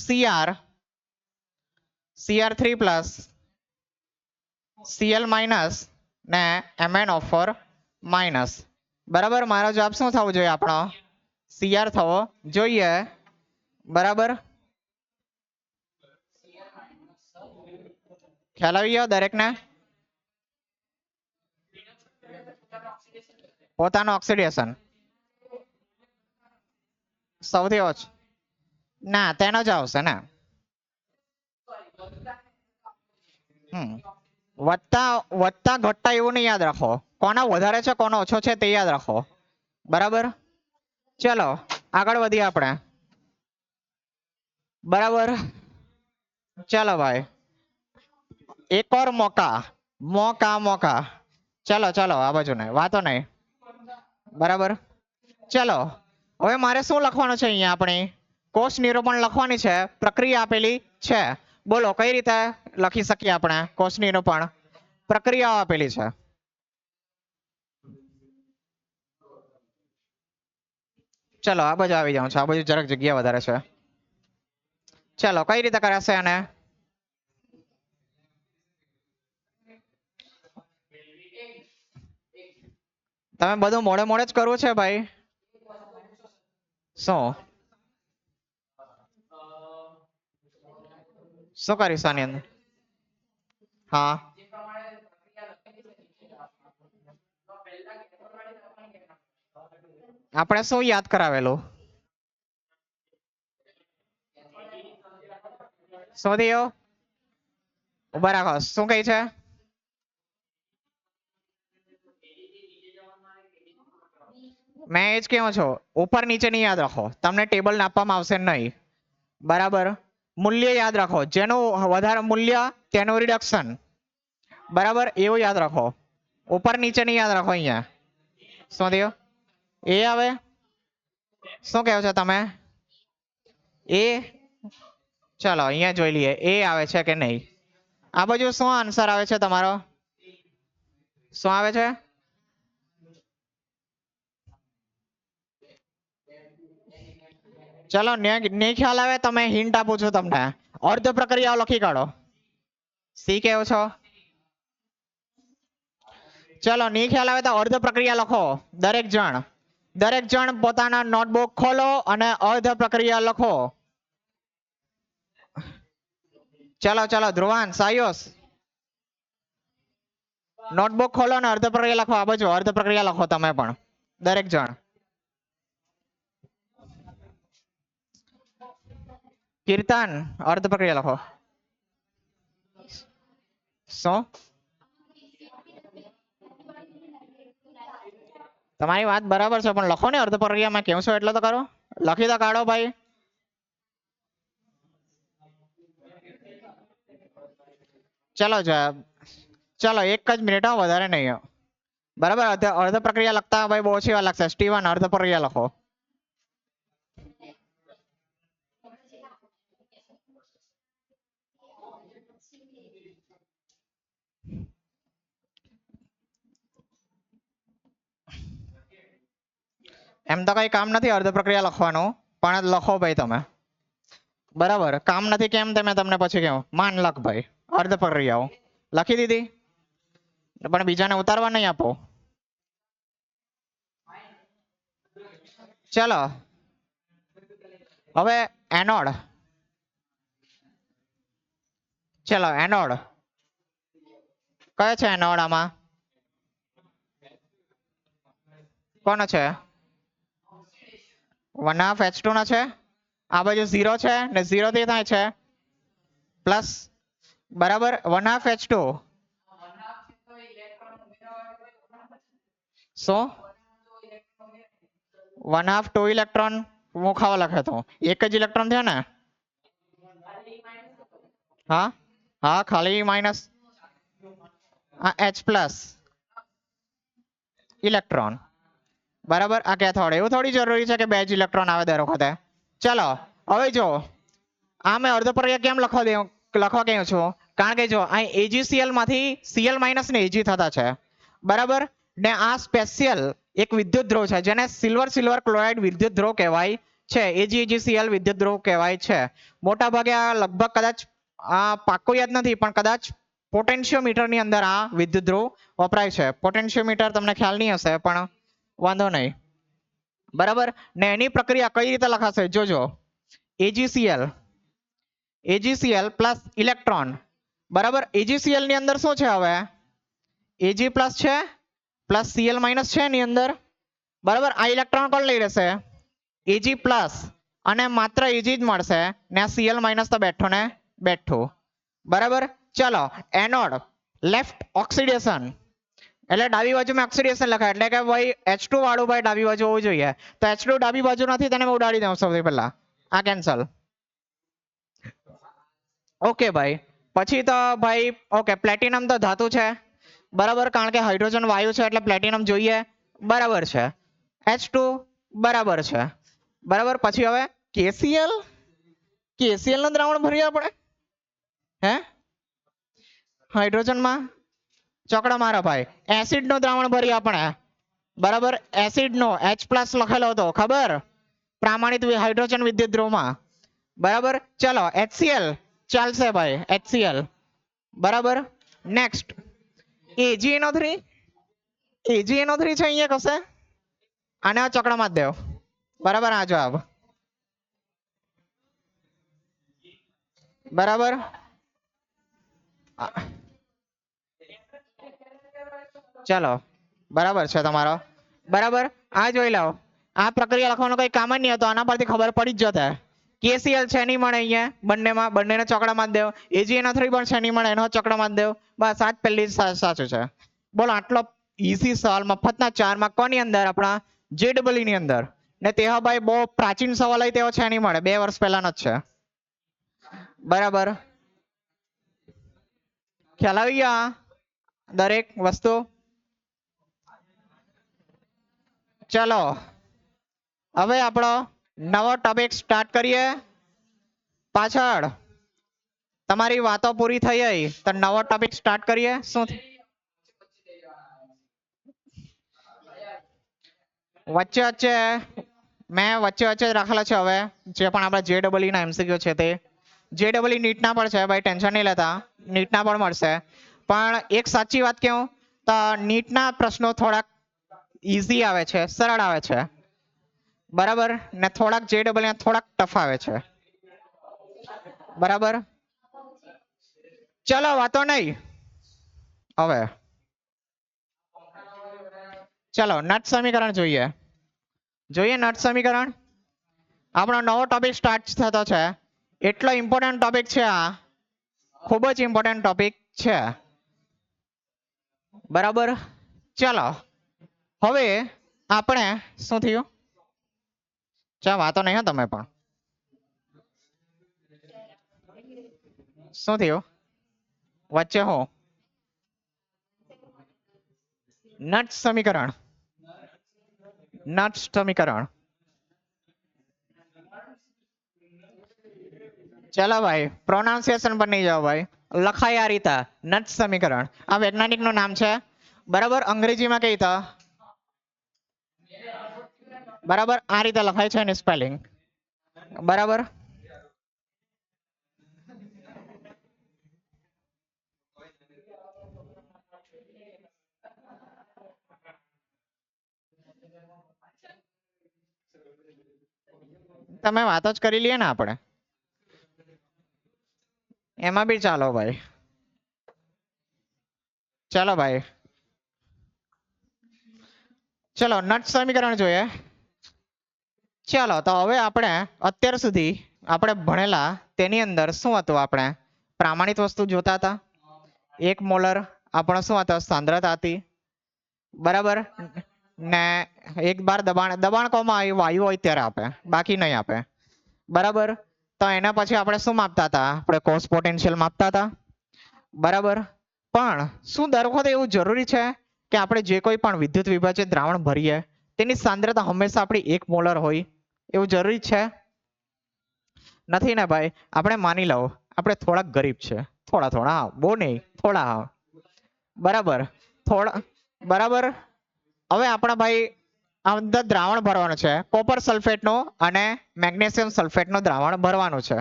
Cr3 પ્લસ Cl માઇનસ ને MnO4 માઇનસ બરાબર મારો જવાબ શું થવો જોઈએ આપણો Cr થવો જોઈએ બરાબર ખ્યાલ આવી ગયો દરેકને પોતાનું ઓક્સિડેશન સૌથી ઓછું ના તેનો જ આવશે ને વધતા વધતા ઘટતા એવું નહીં યાદ રાખો કોનો વધારે છે કોનો ઓછો છે તે યાદ રાખો બરાબર ચલો આગળ વધીએ આપણે બરાબર ચલો ભાઈ એક ઓર મોકા મોકા મોકા ચલો ચલો આ બાજુ નહીં વાતો નહીં બરાબર ચલો હવે મારે શું લખવાનું છે અહીંયા આપણે કોષ નિરૂપણ લખવાની છે પ્રક્રિયા આપેલી છે બોલો કઈ રીતે લખી શકીએ આપણે કોષ નિરૂપણ પ્રક્રિયાઓ આપેલી છે ચલો આ બાજુ આવી જાઉં છું આ બાજુ જરાક જગ્યા વધારે છે ચલો કઈ રીતે કરાશે આને તમે બધું મોડે મોડે જ કરવું છે ભાઈ શું કરીશ આની અંદર હા આપણે શું યાદ કરાવેલું શું થયો ઉભા રાખો શું કહે છે મેં એ જ કેવું છું ઉપર નીચે નહીં યાદ રાખો તમને ટેબલ આપવામાં આવશે નહીં બરાબર મૂલ્ય યાદ રાખો જેનું વધારે મૂલ્ય તેનું રિડક્શન બરાબર એવું યાદ રાખો ઉપર નીચે નહીં યાદ રાખો અહીંયા શું થયું એ આવે શું કહો છો તમે એ ચાલો અહીંયા જોઈ લઈએ એ આવે છે કે નહીં આ બાજુ શું આન્સર આવે છે તમારો શું આવે છે ચલો નહીં ખ્યાલ આવે તમે હિન્ટ આપું છું તમને અર્ધ પ્રક્રિયાઓ લખી કાઢો સી કેવો છો ચલો નહીં ખ્યાલ આવે તો અર્ધ પ્રક્રિયા લખો દરેક જણ પોતાના નોટબુક ખોલો અને અર્ધ પ્રક્રિયા લખો ચલો ચલો ધ્રુવાન સાયુસ નોટબુક ખોલો અને અર્ધ પ્રક્રિયા લખો આ બાજુ અર્ધ પ્રક્રિયા લખો તમે પણ દરેક જણ કીર્તન અર્ધ પ્રક્રિયા લખો શું તમારી વાત બરાબર છે પણ લખો ને અર્ધ પ્રક્રિયામાં કેવું છો એટલે તો કરો લખી તો કાઢો ભાઈ ચલો ચલો એક જ મિનિટ વધારે નહીં બરાબર અર્ધ પ્રક્રિયા લખતા ભાઈ બહુ ઓછી વાર લાગશે સ્ટીવન અર્ધ પ્રક્રિયા લખો એમ તો કઈ કામ નથી અર્ધ પ્રક્રિયા લખવાનું પણ લખો ભાઈ તમે બરાબર કામ નથી કેમ તમે તમને પછી કેવું માન લખ ભાઈ અર્ધ પ્રક્રિયાઓ લખી દીધી પણ બીજાને ઉતારવા નહીં આપો ચલો હવે એનોડ ચલો એનોડ કયો છે એનોડ આમાં કોનો છે 1/2 H2 નો છે આ બાજુ 0 છે ને 0 થી થાય છે પ્લસ બરાબર 1/2 H2 શું 1/2 2 ઇલેક્ટ્રોન મુખાવા લખે તો એક જ ઇલેક્ટ્રોન થયો ને હા હા ખાલી માઇનસ H પ્લસ ઇલેક્ટ્રોન બરાબર આ કેથોડ એવું થોડી જરૂરી છે કે બે જ ઇલેક્ટ્રોન આવે દર વખતે ચલો હવે જો આ મેં અર્ધ પ્રક્રિયા કેમ લખવા કહ્યું છું કારણ કે જો અહીં AgCl માંથી Cl માઇનસ ને Ag થતા છે બરાબર ને આ સ્પેશિયલ એક વિદ્યુત દ્રવ છે જેને સિલ્વર ક્લોરાઇડ વિદ્યુત દ્રવ કહેવાય છે AgCl વિદ્યુત દ્રવ કહેવાય છે મોટા ભાગે આ લગભગ કદાચ આ પાક્કું યાદ નથી પણ કદાચ પોટેન્શિયોમીટર ની અંદર આ વિદ્યુત ધ્રુવ વપરાય છે પોટેન્શિયોમીટર તમને ખ્યાલ નહીં હશે પણ વાંધો નહીં બરાબર ને એની પ્રક્રિયા કઈ રીતે લખાશે જોજો AgCl પ્લસ ઇલેક્ટ્રોન બરાબર AgCl ની અંદર શું છે હવે Ag પ્લસ છે પ્લસ Cl માઇનસ છે એની અંદર બરાબર આ ઇલેક્ટ્રોન કોણ લઈ લેશે Ag પ્લસ અને માત્ર Ag જ મળશે ને આ Cl માઇનસ તો બેઠો ને બેઠું બરાબર ચલો એનોડ લેફ્ટ ઓક્સિડેશન એટલે ડાબી બાજુમાં ઓક્સિડેશન લખાય એટલે કે ભાઈ H2 વાળું ભાઈ ડાબી બાજુ હોવું જોઈએ તો H2 ડાબી બાજુ નથી તેને મેં ઉડાડી દઉં સૌથી પહેલા આ કેન્સલ ઓકે ભાઈ પછી તો ભાઈ ઓકે પ્લેટિનમ તો ધાતુ છે બરાબર કારણ કે હાઇડ્રોજન વાયુ છે એટલે પ્લેટિનમ જોઈએ બરાબર છે H2 બરાબર છે બરાબર પછી હવે KCl નું દ્રાવણ ભરીએ આપણે હે હાઇડ્રોજન માં ચોકડા મારા ભાઈ એસિડ નું દ્રાવણ ભરીએ આપણે બરાબર એસિડ નો H+ લખેલો હતો ખબર પ્રામાણિક હાઇડ્રોજન વિદ્યુત દ્રવમાં બરાબર ચલો HCl ચાલશે ભાઈ HCl બરાબર નેક્સ્ટ AgNO3 છે અહીંયા કશે આને આ ચોકડામાં જ દેવ બરાબર આ જવાબ બરાબર ચાલો બરાબર છે તમારો બરાબર આ જોઈ લો આ પ્રક્રિયા લખવાનો કઈ કામ જ નહીં હતો આના પરથી ખબર પડી જ જશે KCl છે નહીં મળે અહીંયા બંનેને ચોકડામાં જ દેવ AgNO3 પણ છે નહીં મળે એનો ચોકડામાં જ દેવ બસ આ જ પહેલી સાચું છે બોલો આટલો ઈઝી સવાલ મફતના 4 માર્ક કોની અંદર આપણા JEE ની અંદર ને તે ભાઈ બહુ પ્રાચીન સવાલ હોય તેવો છે નહીં મળે 2 વર્ષ પહેલાનો જ છે બરાબર ખ્યાલ આવી ગયા દરેક વસ્તુ ચલો હવે આપણો નવો ટોપિક સ્ટાર્ટ કરીએ પાછળ તમારી વાતો પૂરી થઈ ગઈ તો નવો ટોપિક સ્ટાર્ટ કરીએ શું વચ્ચે મેં વચ્ચે રાખેલા છે હવે જે પણ આપણા JEE ના MCQ છે તે JEE નીટના પણ છે ભાઈ ટેન્શન નહીં લેતા નીટના પણ મળશે પણ એક સાચી વાત કહું તો નીટના પ્રશ્નો થોડાક ઈઝી આવે છે સરળ આવે છે બરાબર ને થોડાક JEE ના થોડાક ટફ આવે છે બરાબર ચલો વાતો નહીં હવે ચલો નટ સમીકરણ જોઈએ નટ સમીકરણ આપણો નવો ટોપિક સ્ટાર્ટ થતો છે એટલો ઇમ્પોર્ટન્ટ ટોપિક છે આ ખૂબ જ ઇમ્પોર્ટન્ટ ટોપિક છે બરાબર ચલો હવે આપણે શું થયું ચા વાતો નહીં તમે પણ શું થયું વચ્ચે હું નટ સમીકરણ ચલો ભાઈ પ્રોનાઉન્સિએશન પર નહીં જાઓ ભાઈ લખાય આ રીતે નટ સમીકરણ આ વૈજ્ઞાનિક નું નામ છે બરાબર અંગ્રેજીમાં કઈ તો બરાબર આ રીતે લખાય છે એની સ્પેલિંગ બરાબર તમે વાતો જ કરી લઈએ ને આપણે એમાં બી ચાલો ભાઈ ચલો ભાઈ ચલો નટ સમીકરણ જોઈએ ચાલો તો હવે આપણે અત્યાર સુધી આપણે ભણેલા તેની અંદર શું હતું આપણે પ્રામાણિક વસ્તુ જોતા હતા 1 મોલર આપણો શું હતો સાંદ્રતા હતી બરાબર ને 1 બાર દબાણ કોમાં વાયુ હોય ત્યારે આપે બાકી નહીં આપે બરાબર તો એના પછી આપણે શું માપતા હતા આપણે કોસ પોટેન્શિયલ માપતા હતા બરાબર પણ શું દર વખતે એવું જરૂરી છે કે આપણે જે કોઈ પણ વિદ્યુત વિભાજિત દ્રાવણ ભરીએ તેની સાંદ્રતા હંમેશા આપણી 1 મોલર હોય એવું જરૂરી છે નથી ને ભાઈ, આપણે માની લો આપણે થોડાક ગરીબ છે, થોડા થોડા, હા બહુ નહીં, થોડા, હા બરાબર, થોડા બરાબર. હવે આપણા ભાઈ અંદર દ્રાવણ ભરવાનું છે કોપર સલ્ફેટનો અને મેગ્નેશિયમ સલ્ફેટનો દ્રાવણ ભરવાનું છે.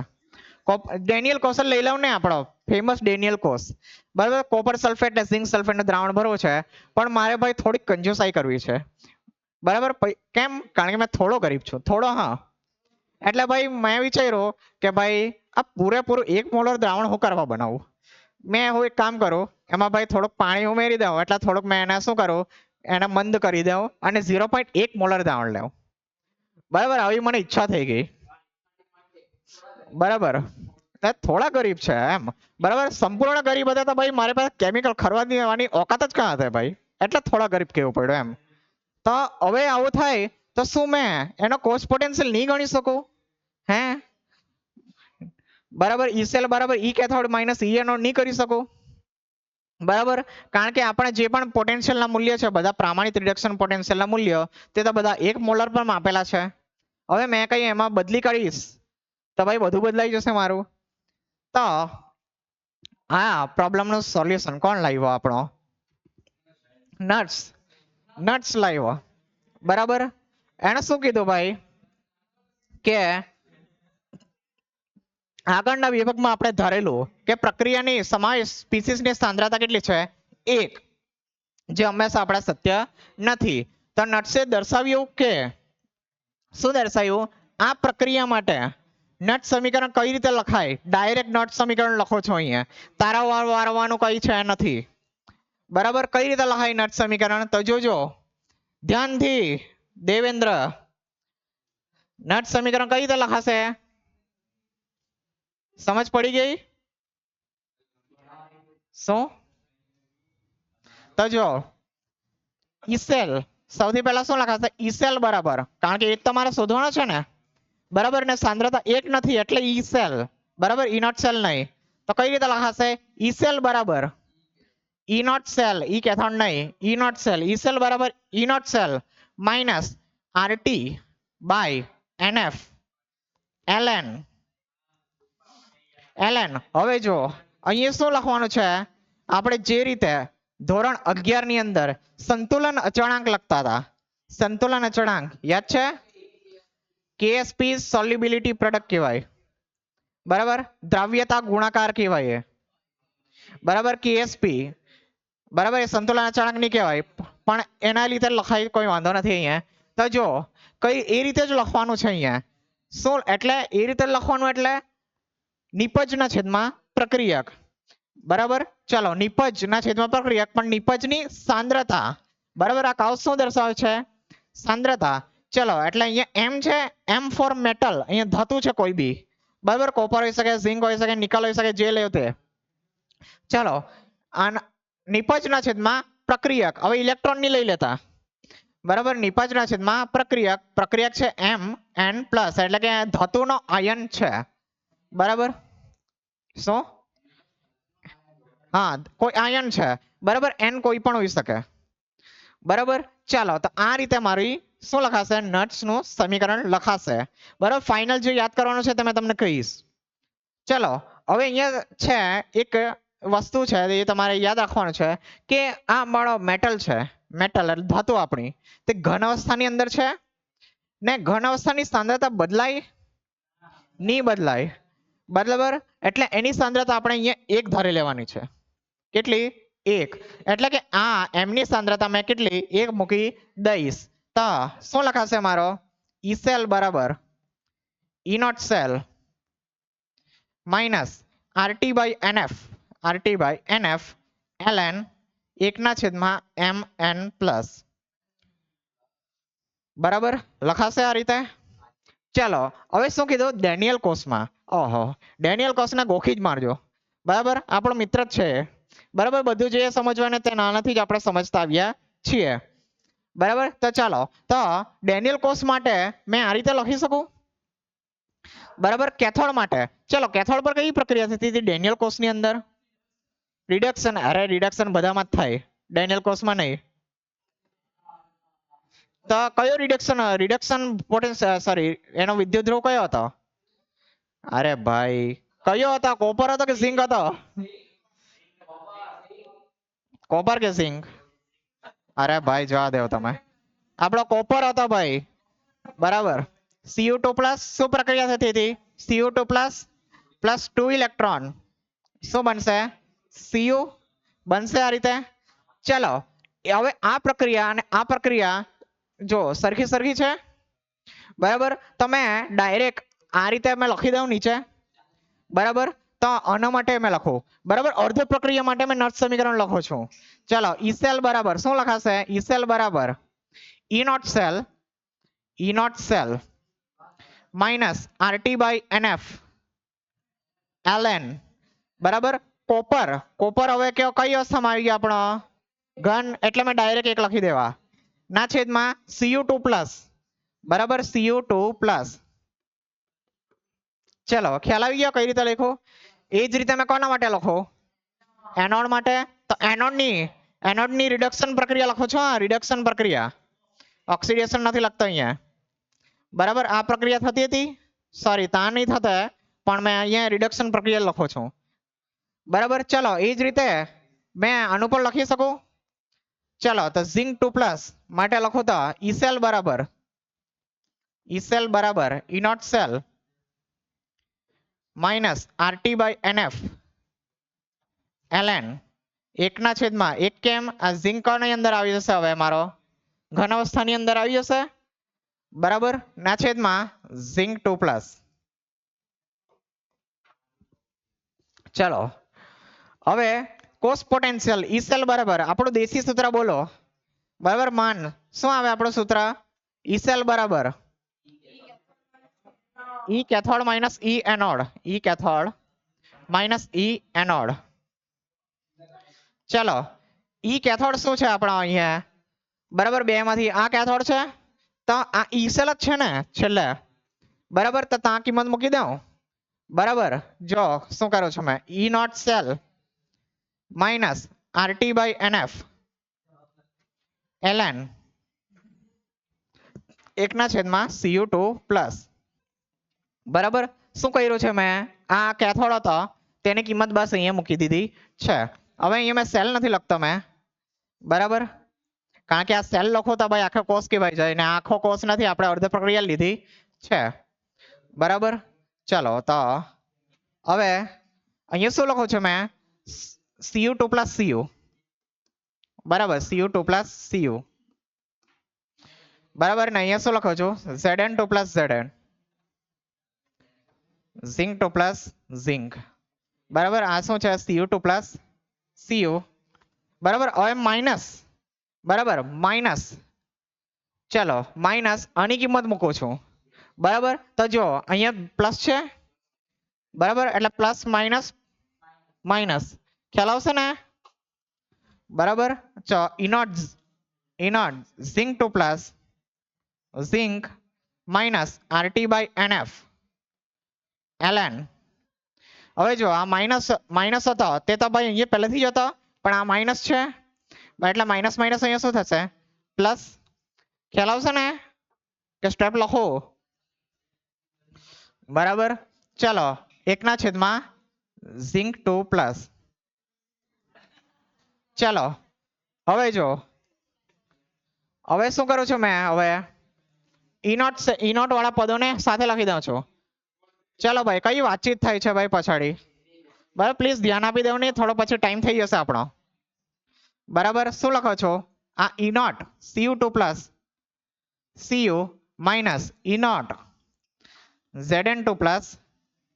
ડેનિયલ કોસ લઈ લઉં ને આપણો ફેમસ ડેનિયલ કોસ, બરાબર. કોપર સલ્ફેટ ને ઝિંક સલ્ફેટનું દ્રાવણ ભરવું છે, પણ મારે ભાઈ થોડીક કંજુસાઈ કરવી છે, બરાબર. કેમ? કારણ કે મેં થોડો ગરીબ છું, થોડો, હા. એટલે ભાઈ મેં વિચાર્યું કે ભાઈ આ પૂરેપૂરું 1 મોલર દ્રાવણ હું કરવા બનાવું. હું એક કામ કરું, એમાં ભાઈ થોડુંક પાણી ઉમેરી દઉં, એટલે થોડુંક મેં એને શું કરું, એને મંદ કરી દઉં અને 0.1 મોલર દ્રાવણ લેવું, બરાબર. આવી મને ઈચ્છા થઈ ગઈ, બરાબર. થોડા ગરીબ છે એમ, બરાબર. સંપૂર્ણ ગરીબ હતા તો ભાઈ મારી પાસે કેમિકલ ખરીદવાની ઓકાત જ ક્યાં હતી ભાઈ, એટલે થોડા ગરીબ કેવું પડ્યું એમ. તો હવે આવું થાય તો શું મેં એનો કોસ્ટ પોટેન્શિયલ નહીં ગણી શકું? હે, બરાબર. ઈ સેલ બરાબર ઈ કેથોડ માઇનસ ઈ એનોડ નહીં કરી શકું, બરાબર. કારણ કે આપણે જે પણ પોટેન્શિયલના મૂલ્ય છે બધા પ્રામાણિક રિડક્શન પોટેન્શિયલના મૂલ્ય તે તો બધા 1 મોલર પર માપેલા છે. હવે મેં કઈ એમાં બદલી કરીશ તો ભાઈ બધું બદલાઈ જશે મારું. તો હા, પ્રોબ્લેમનું સોલ્યુશન કોણ લાવ્યો? આપણો નટ્સ, નટ્સ લાવ્યો, બરાબર. એને શું કીધું ભાઈ કે આગળના વિભાગમાં આપણે ધારેલું કે પ્રક્રિયાની સમાન સ્પીસીસની સાંદ્રતા કેટલી છે? 1, જે હંમેશા આપણા સત્ય નથી. તો નટ્સે દર્શાવ્યું કે શું દર્શાવ્યું? આ પ્રક્રિયા માટે નટ સમીકરણ કઈ રીતે લખાય? ડાયરેક્ટ નટ સમીકરણ લખો છો અહીંયા, તારા વારવાનું કઈ છે નથી, બરાબર. કઈ રીતે લખાય નટ સમીકરણ? તો જોજો ધ્યાનથી દેવેન્દ્ર, નટ સમીકરણ કઈ રીતે લખાશે? સમજ પડી ગઈ? શું? તો જો ઈસેલ સૌથી પહેલા શું લખાશે? ઈસેલ બરાબર, કારણ કે એક તમારે શોધવાનો છે ને, બરાબર. ને સાંદ્રતા 1 નથી એટલે ઈ સેલ, બરાબર, ઈ નોટ સેલ નહીં. તો કઈ રીતે લખાશે? ઈ સેલ બરાબર E naught cell, E cathode નહીં, E naught cell, E cell બરાબર E naught cell minus RT by NF LN, LN. હવે જો અહીંયા શું લખવાનું છે? આપણે જે રીતે ધોરણ 11 ની અંદર સંતુલન અચળાંક લખતા હતા, સંતુલન અચળાંક યાદ છે? કેએસપી સોલ્યુબિલિટી પ્રોડક્ટ કહેવાય, બરાબર. દ્રાવ્યતા ગુણાકાર કહેવાય, બરાબર. કેએસપી, બરાબર. એ સંતુલન અચળાંક નહીં કહેવાય, પણ એના લીધે લખાય, કોઈ વાંધો નથી અહીંયા. તો જો કઈ એ રીતે જ લખવાનું છે અહીંયા. શું એટલે એ રીતે લખવાનું? એટલે નિપજના છેદમાં પ્રક્રિયક, બરાબર. ચલો, નિપજના છેદમાં પ્રક્રિયક, પણ નિપજની સાંદ્રતા, બરાબર. આ કાઉસ શું દર્શાવે છે? સાંદ્રતા. ચલો, એટલે અહીંયા એમ છે, એમ ફોર મેટલ, અહીંયા ધાતુ છે કોઈ બી, બરાબર. કોપર હોઈ શકે, ઝિંક હોઈ શકે, નિકલ હોઈ શકે, જે લેવો તે. ચલો, નિપજના છેદમાં પ્રક્રિયક. હવે ઇલેક્ટ્રોન ની લઈ લેતા, બરાબર. નિપજના છેદમાં પ્રક્રિયક, પ્રક્રિયક છે એમ એન પ્લસ, એટલે કે ધાતુનો આયન છે, બરાબર. શું? હા, કોઈ આયન છે, બરાબર. એન કોઈ પણ હોઈ શકે, બરાબર. ચાલો, તો આ રીતે મારી શું લખાશે? નટ્સ નું સમીકરણ લખાશે, બરાબર. ફાઇનલ જે યાદ કરવાનું છે તે મેં તમને કહીશ. ચલો, હવે અહીંયા છે એક વસ્તુ છે એ તમારે યાદ રાખવાનું છે કે આ મારો મેટલ છે, મેટલ એટલે ધાતુ આપણી, તે ઘન અવસ્થાની અંદર છે ને ઘન અવસ્થાની સાંદ્રતા બદલાય નહીં? બદલાય, બરાબર. એટલે એની સાંદ્રતા આપણે અહીંયા 1 ધારી લેવાની છે. કેટલી? 1. એટલે કે આ એમની સાંદ્રતા મેં કેટલી? 1 મૂકી દઈશ. તો શું લખાશે મારો? ઈ સેલ બરાબર E naught cell minus RT by NF, RT by NF LN 1 ના છેદમાં એમ એન પ્લસ, બરાબર. લખાશે આ રીતે. ચાલો, હવે શું કીધું? ડેનિયલ કોસમાં. ઓહો, ડેનિયલ કોસને ગોખી જ મારજો, બરાબર. આપણો મિત્ર જ છે, બરાબર. બધું જે સમજવાને તે નાનાથી જ આપણે સમજતા આવ્યા છીએ, બરાબર. તો ચાલો, તો ડેનિયલ કોસ માટે મેં આ રીતે લખી શકું, બરાબર. કેથોડ માટે ચલો, કેથોડ પર કઈ પ્રક્રિયા થતી હતી ડેનિયલ કોષની અંદર? રિડક્શન. અરે રિડક્શન બધામાં જ થાય, ડેનિયલ કોષમાં નહીં. તો કયો રિડક્શન? રિડક્શન પોટેન્શિયલ, સોરી, એનો વિદ્યુત ધ્રુવ કયો હતો? અરે ભાઈ કયો હતો, કોપર હતો કે ઝિંક હતો? કોપર કે ઝિંક? અરે ભાઈ જવા દેવો તમે, આપણો કોપર હતો ભાઈ. બરાબર. Cu2 પ્લસ શું પ્રક્રિયા થતી હતી? Cu2 પ્લસ પ્લસ 2 ઇલેક્ટ્રોન શું બનશે? Cu બનશે આ રીતે. ચલો હવે આ પ્રક્રિયા અને આ પ્રક્રિયા જો સરખી સરખી છે. બરાબર, તમે ડાયરેક્ટ આ રીતે મેં લખી દઉં નીચે. બરાબર, તો આના માટે મેં લખું. બરાબર, અર્ધ પ્રક્રિયા માટે મેં નટ સમીકરણ લખું છું. ચલો ઈ સેલ બરાબર શું લખાશે? ઈ સેલ બરાબર E naught cell minus RT by NF ln. બરાબર, કોપર હવે કયો કઈ અવસ્થામાં આવી ગયો આપણો? ઘન, એટલે મેં ડાયરેક્ટ એક લખી દેવા ના છેદમાં Cu2 પ્લસ. બરાબર, Cu2 પ્લસ. ચલો ખ્યાલ આવી ગયો કઈ રીતે લખું? એ જ રીતે મેં કોના માટે લખું? એનોડ માટે. તો એનોડની રિડક્શન પ્રક્રિયા લખો છો. રિડક્શન પ્રક્રિયા, ઓક્સિડેશન નથી લખતો અહીંયા. બરાબર, આ પ્રક્રિયા થતી હતી, સોરી ત્યાં નહીં થતા, પણ મેં અહીંયા રિડક્શન પ્રક્રિયા લખું છું. બરાબર, ચલો એ જ રીતે મેં આનું પણ લખી શકું. ચલો તો ઝિંક 2 પ્લસ માટે લખો તો ઈ સેલ બરાબર E naught cell minus RT by NF ln 1/1. કેમ? આ ઝિંક ની અંદર આવી જશે, હવે મારો ઘન અવસ્થાની અંદર આવી જશે. બરાબર, ના છેદમાં ઝિંક 2 પ્લસ. ચલો હવે કોસ પોટેન્શિયલ ઈ સેલ બરાબર આપણું દેશી સૂત્ર બોલો. બરાબર, માન શું આવે આપણું સૂત્ર? ઈ સેલ બરાબર ઈ કેથોડ માઇનસ ઈ એનોડ. ઈ કેથોડ માઇનસ ઈ એનોડ. ચલો ઈ કેથોડ શું છે આપણા અહીંયા? બરાબર, બે માંથી આ કેથોડ છે, તો આ ઈ સેલ જ છે ને છેલ્લે. બરાબર, તો ત્યાં કિંમત મૂકી દઉં. બરાબર, જો શું કરું છું મેં? E naught cell minus RT by NF ln 1/Cu2 plus. બરાબર, શું કર્યું છે મેં? આ કેથોડ હતો તેની કિંમત બસ અહીંયા મૂકી દીધી છે. હવે અહીંયા મેં સેલ નથી લખતો મેં. બરાબર, કારણ કે આ સેલ લખો તો ભાઈ આખો કોષ કહેવાય જાય, ને આખો કોષ નથી, આપણે અર્ધ પ્રક્રિયા લીધી છે. બરાબર, ચલો તો હવે અહીંયા શું લખું છું મેં? Cu2 plus Cu. બરાબર, Cu2 પ્લસ Cu. બરાબર, ને અહીંયા શું લખું છું? Zn2 plus Zn. Zinc 2 plus zinc. બરાબર, આ શું છે? Cu2 plus Cu. બરાબર, હવે માઇનસ. બરાબર, માઇનસ. ચલો માઇનસ આની કિંમત મૂકું છું. બરાબર, તો જો અહીંયા પ્લસ છે. બરાબર, એટલે પ્લસ માઇનસ માઇનસ ખ્યાલ આવશે ને? બરાબર, ચો E naught zinc 2 plus zinc minus RT by NF ln. હવે જો આ માઇનસ હતો તે તો ભાઈ અહીંયા પહેલેથી જ હતો, પણ આ માઇનસ છે એટલે માઇનસ માઇનસ અહીંયા શું થશે? પ્લસ. ખ્યાલ આવશે ને કે સ્ટેપ લખો? બરાબર, ચલો 1/, ઝિંક 2 પ્લસ. ચલો હવે જો હવે શું કરું છું મેં? હવે ઈ નોટ વાળા પદોને સાથે લખી દઉં છું. ચલો ભાઈ, કઈ વાતચીત થાય છે ભાઈ પછાડી? બરાબર, પ્લીઝ ધ્યાન આપી દેવું, નહીં થોડો પછી ટાઈમ થઈ જશે આપણો. બરાબર, શું લખો છો? આ E naught Cu2 plus Cu minus E naught Zn2 plus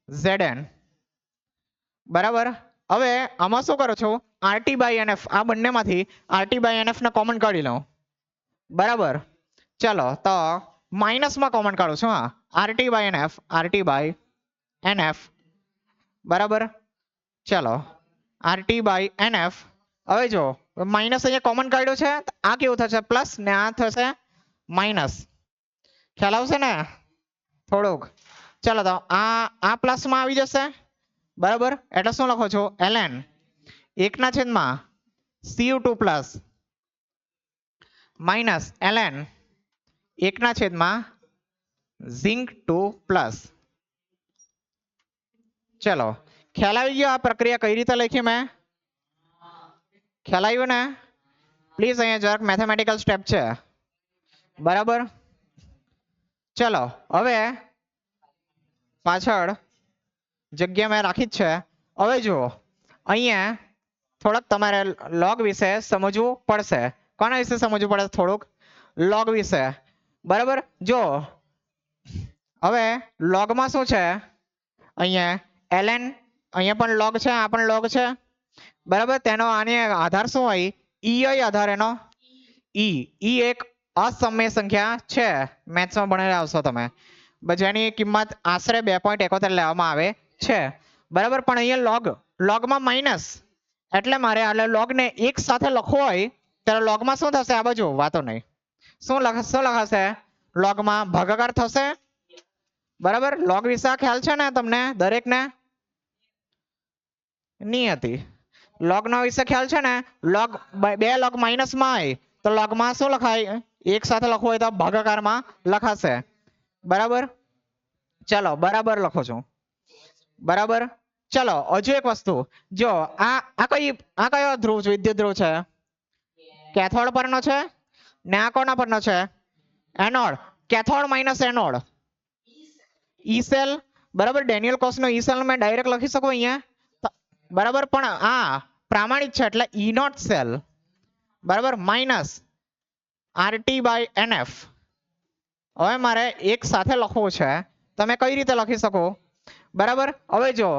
Zn. બરાબર, હવે આમાં શું કરું છું? આરટી બાય એનએફ, આ બંનેમાંથી આરટી બાય એનએફ ને કોમન કાઢી લઉં. બરાબર, ચલો તો માઇનસમાં કોમન કાઢું છું. હા, આરટી બાય એનએફ. બરાબર, ચલો આરટી બાય એનએફ. હવે જો માઇનસ અહીંયા કોમન કાઢ્યું છે, આ કેવું થશે? પ્લસ, ને આ થશે માઇનસ. ખ્યાલ આવશે ને થોડુંક? ચલો તો આ પ્લસમાં આવી જશે. બરાબર, એટલે શું લખો છો? ln 1/, Cu2 plus minus ln 1/, zinc 2 plus. ચલો ખ્યાલ આવી ગયો આ પ્રક્રિયા કઈ રીતે લખી મેં? ખ્યાલ આવ્યો ને? પ્લીઝ અહીંયા જરાક મેથેમેટિકલ સ્ટેપ છે, બરાબર. ચલો હવે પાછળ જગ્યા મેં રાખી જ છે. હવે જુઓ અહીંયા થોડુંક તમારે લોગ વિશે સમજવું પડશે. કોના વિશે સમજવું પડે? થોડુંક લોગ વિશે, બરાબર. જો હવે લોગમાં શું છે? અહીંયા ln, અહીંયા પણ લોગ છે, આ પણ લોગ છે, બરાબર. તેનો આને આધાર શું હોય? ઈ આધાર એનો ઈ એક અસમય સંખ્યા છે, મેથ્સમાં ભણેલા આવશો તમે, જેની કિંમત આશરે 2.71 લેવામાં આવે છે, બરાબર. પણ અહીંયા લોગમાં માઇનસ, એટલે મારે આ લોગને એક સાથે લખવો હોય ત્યારે લોગમાં શું થશે? આ બાજુ વાતો નહીં, શું લખાશે? લોગમાં ભાગાકાર થશે, બરાબર. લોગ વિશે ખ્યાલ છે ને તમને દરેકને? નહીં હતી. લોગ નો વિશે ખ્યાલ છે ને? લોગ બે લોગ માઇનસ માં હોય તો લોગમાં શું લખાય? એક સાથે લખવું હોય તો ભાગાકારમાં લખાશે, બરાબર. ચલો બરાબર લખો છો, બરાબર. ચલો હજુ એક વસ્તુ જો આ કયો ધ્રુવ છે? વિદ્યુત ધ્રુવ છે, કેથોડ પરનો છે ને આ કોના પરનો છે? એનોડ. કેથોડ માઇનસ એનોડ, ઈ સેલ, બરાબર. ડેનિયલ કોસ નો ઈ સેલ મેં ડાયરેક્ટ લખી શકું અહીંયા, બરાબર. પણ આ પ્રામાણિક છે એટલે ઈ નોટ સેલ, બરાબર, માઇનસ આરટી બાય એનએફ. હવે મારે એક સાથે લખવું છે, તમે કઈ રીતે લખી શકો? બરાબર. હવે જો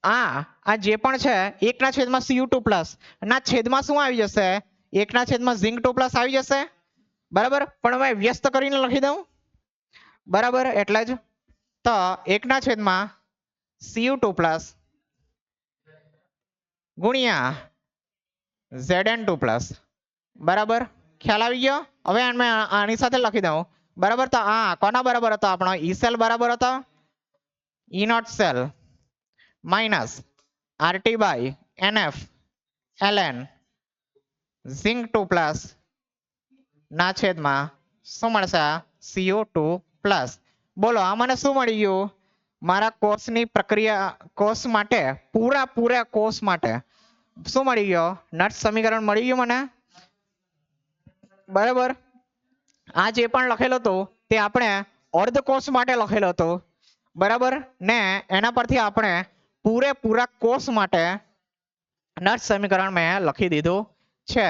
આ જે પણ છે 1/2 Cu2+ ના છેદમાં શું આવી જશે? 1/2 Zinc2+ આવી જશે, બરાબર. પણ હવે વ્યસ્ત કરીને લખી દઉં, બરાબર. એટલે જ તો 1/2 Cu2+ ગુણ્યા Zn2+, બરાબર. ખ્યાલ આવી ગયો? હવે આની સાથે લખી દઉં, બરાબર. તો આ કોના બરાબર હતો? આપણો ઈ સેલ બરાબર હતો, E naught cell minus RT by NF ln Zinc2+ ના છેદમાં શું મળશે? Cu2+. બોલો આ મને શું મળી ગયું? મારા કોર્સની પ્રક્રિયા, કોર્સ માટે, પૂરા કોર્સ માટે શું મળી ગયો? નટ સમીકરણ મળી ગયું મને, બરાબર. આ જે પણ લખેલો હતો તે આપણે અર્ધ કોર્સ માટે લખેલો હતો, બરાબર. ને એના પરથી આપણે પૂરા કોર્સ માટે નટ સમીકરણ મેં લખી દીધું છે.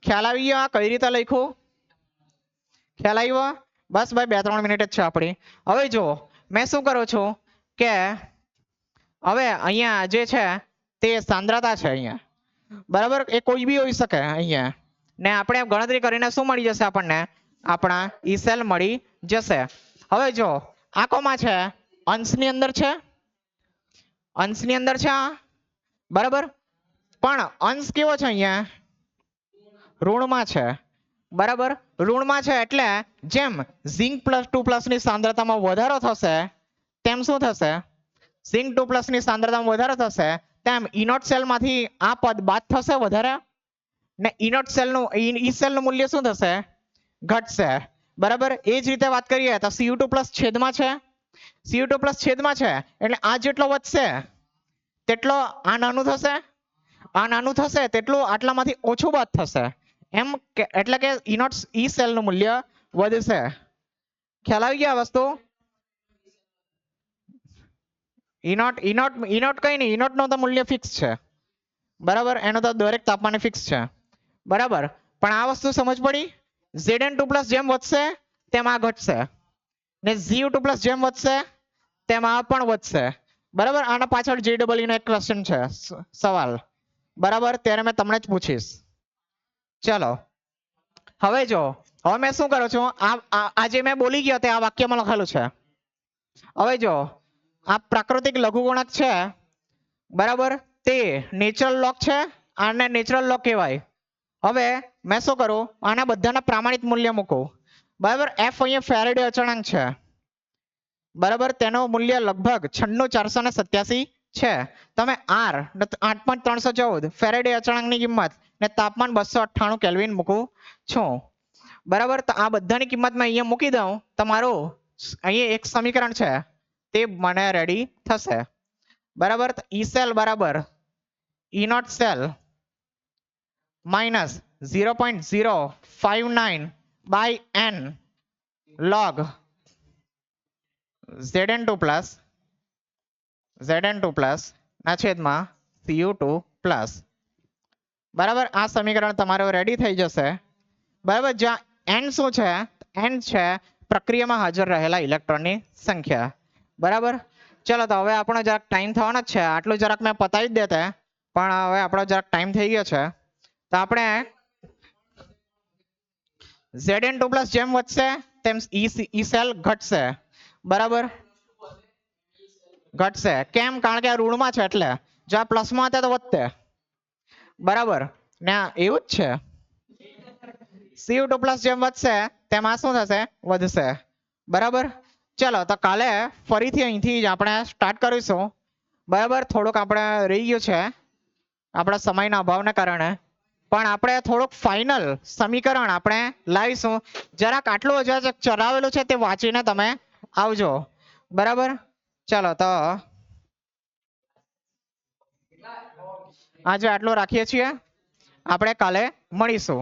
ખ્યાલ આવી ગયો આ કઈ રીતે લખ્યું? ખ્યાલ આવ્યો? બસ ભાઈ 2-3 મિનિટ જ છે આપણી. હવે જો મેં શું કરું છું કે હવે અહીંયા જે છે તે સાંદ્રતા છે અહીંયા, બરાબર. એ કોઈ બી હોઈ શકે અહીંયા, ને આપણે ગણતરી કરીને શું મળી જશે આપણને? આપણા ઈ સેલ મળી જશે. હવે જો આ કોમાં છે? અંશની અંદર છે, અંશની અંદર છે આ, બરાબર. પણ અંશ કેવો છે? અહીંયા ઋણમાં છે, બરાબર. ઋણમાં છે એટલે જેમ Zinc+2+ ની સાંદ્રતામાં વધારો થશે તેમ શું થશે? Zinc2+ ની સાંદ્રતામાં વધારો થશે તેમ ઈ નોટ સેલ માંથી આ પદ બાદ થશે વધારે, ને ઈ નોટ સેલ નું ઈ સેલ નું મૂલ્ય શું થશે? ઘટશે, બરાબર. એ જ રીતે વાત કરીએ તો Cu2+ છેદમાં છે, Cu2+ છેદમાં છે એટલે આ જેટલો વધશે તેટલો આ નાનું થશે, આ નાનું થશે તેટલું આટલામાંથી ઓછું બાદ થશે, એમ એટલે કે ઈ સેલ નું મૂલ્ય વધશે. ખ્યાલ આવી ગયા વસ્તુ? ઈ નોટ કઈ નહીં, ઈ નોટ નો તો મૂલ્ય ફિક્સ છે, બરાબર. એનો તો દરેક તાપમાને ફિક્સ છે, બરાબર. પણ આ વસ્તુ સમજ પડી? Zn2+ જેમ વધશે તેમ આ ઘટશે, ને Cu2+ જેમ વધશે તેમ આ પણ વધશે, બરાબર. આના પાછળ JEE નો એક ક્વેશ્ચન છે, સવાલ, બરાબર. ત્યારે મેં તમને જ પૂછીશ. ચલો હવે જો હવે મેં શું કરું છું? આ જે મેં બોલી ગયો તે આ વાક્યમાં લખેલું છે. હવે જો આ પ્રાકૃતિક લઘુગુણક છે, બરાબર. તે નેચરલ લોગ છે, આને નેચરલ લોગ કહેવાય. હવે મેં શું કરું? આના બધાના પ્રમાણિત મૂલ્ય મૂકું, બરાબર. F અહીંયા ફેરેડે અચળાંક છે, બરાબર. તેનું મૂલ્ય લગભગ 96,487 છે. તમે R 8.314 ફેરેડે અચળાંકની કિંમત ને તાપમાન 298 કેલ્વિન મૂકું છું, બરાબર. તો આ બધાની કિંમત મેં અહીંયા મૂકી દઉં, તમારું અહીંયા એક સમીકરણ છે તે મને રેડી થશે, બરાબર ઈ સેલ બરાબર E naught cell minus 0.059 by n log Zn2 plus ના છેદમાં Cu2 પ્લસ. બરાબર આ સમીકરણ તમારું રેડી થઈ જશે. બરાબર જ્યાં n શું છે? n છે પ્રક્રિયામાં હાજર રહેલા ઇલેક્ટ્રોનની સંખ્યા. બરાબર ચલો તો હવે આપણો જરાક ટાઈમ થવાનો જ છે, આટલું જરાક મેં પતાવી જ દેતા, પણ હવે આપણો જરાક ટાઈમ થઈ ગયો છે તો આપણે Zn2 પ્લસ જેમ વધશે તેમ ઈ સેલ ઘટશે. બરાબર ઘટશે કેમ? કારણ કે આ ઋણમાં છે એટલે. જો આ પ્લસમાં હતા તો વધતે. બરાબર ને એવું જ છે. Cu2 પ્લસ જેમ વધશે તેમ આ શું થશે? વધશે. બરાબર ચલો તો કાલે ફરીથી અહીંથી જ આપણે સ્ટાર્ટ કરીશું. બરાબર થોડુંક આપણે રહી ગયું છે આપણા સમયના અભાવને કારણે, પણ આપણે થોડુંક ફાઇનલ સમીકરણ આપણે લાવીશું. જરાક આટલું જે ચલાવેલું છે તે વાંચીને તમે આવજો. બરાબર ચાલો તો આજે આટલું રાખીએ છીએ, આપણે કાલે મળીશું.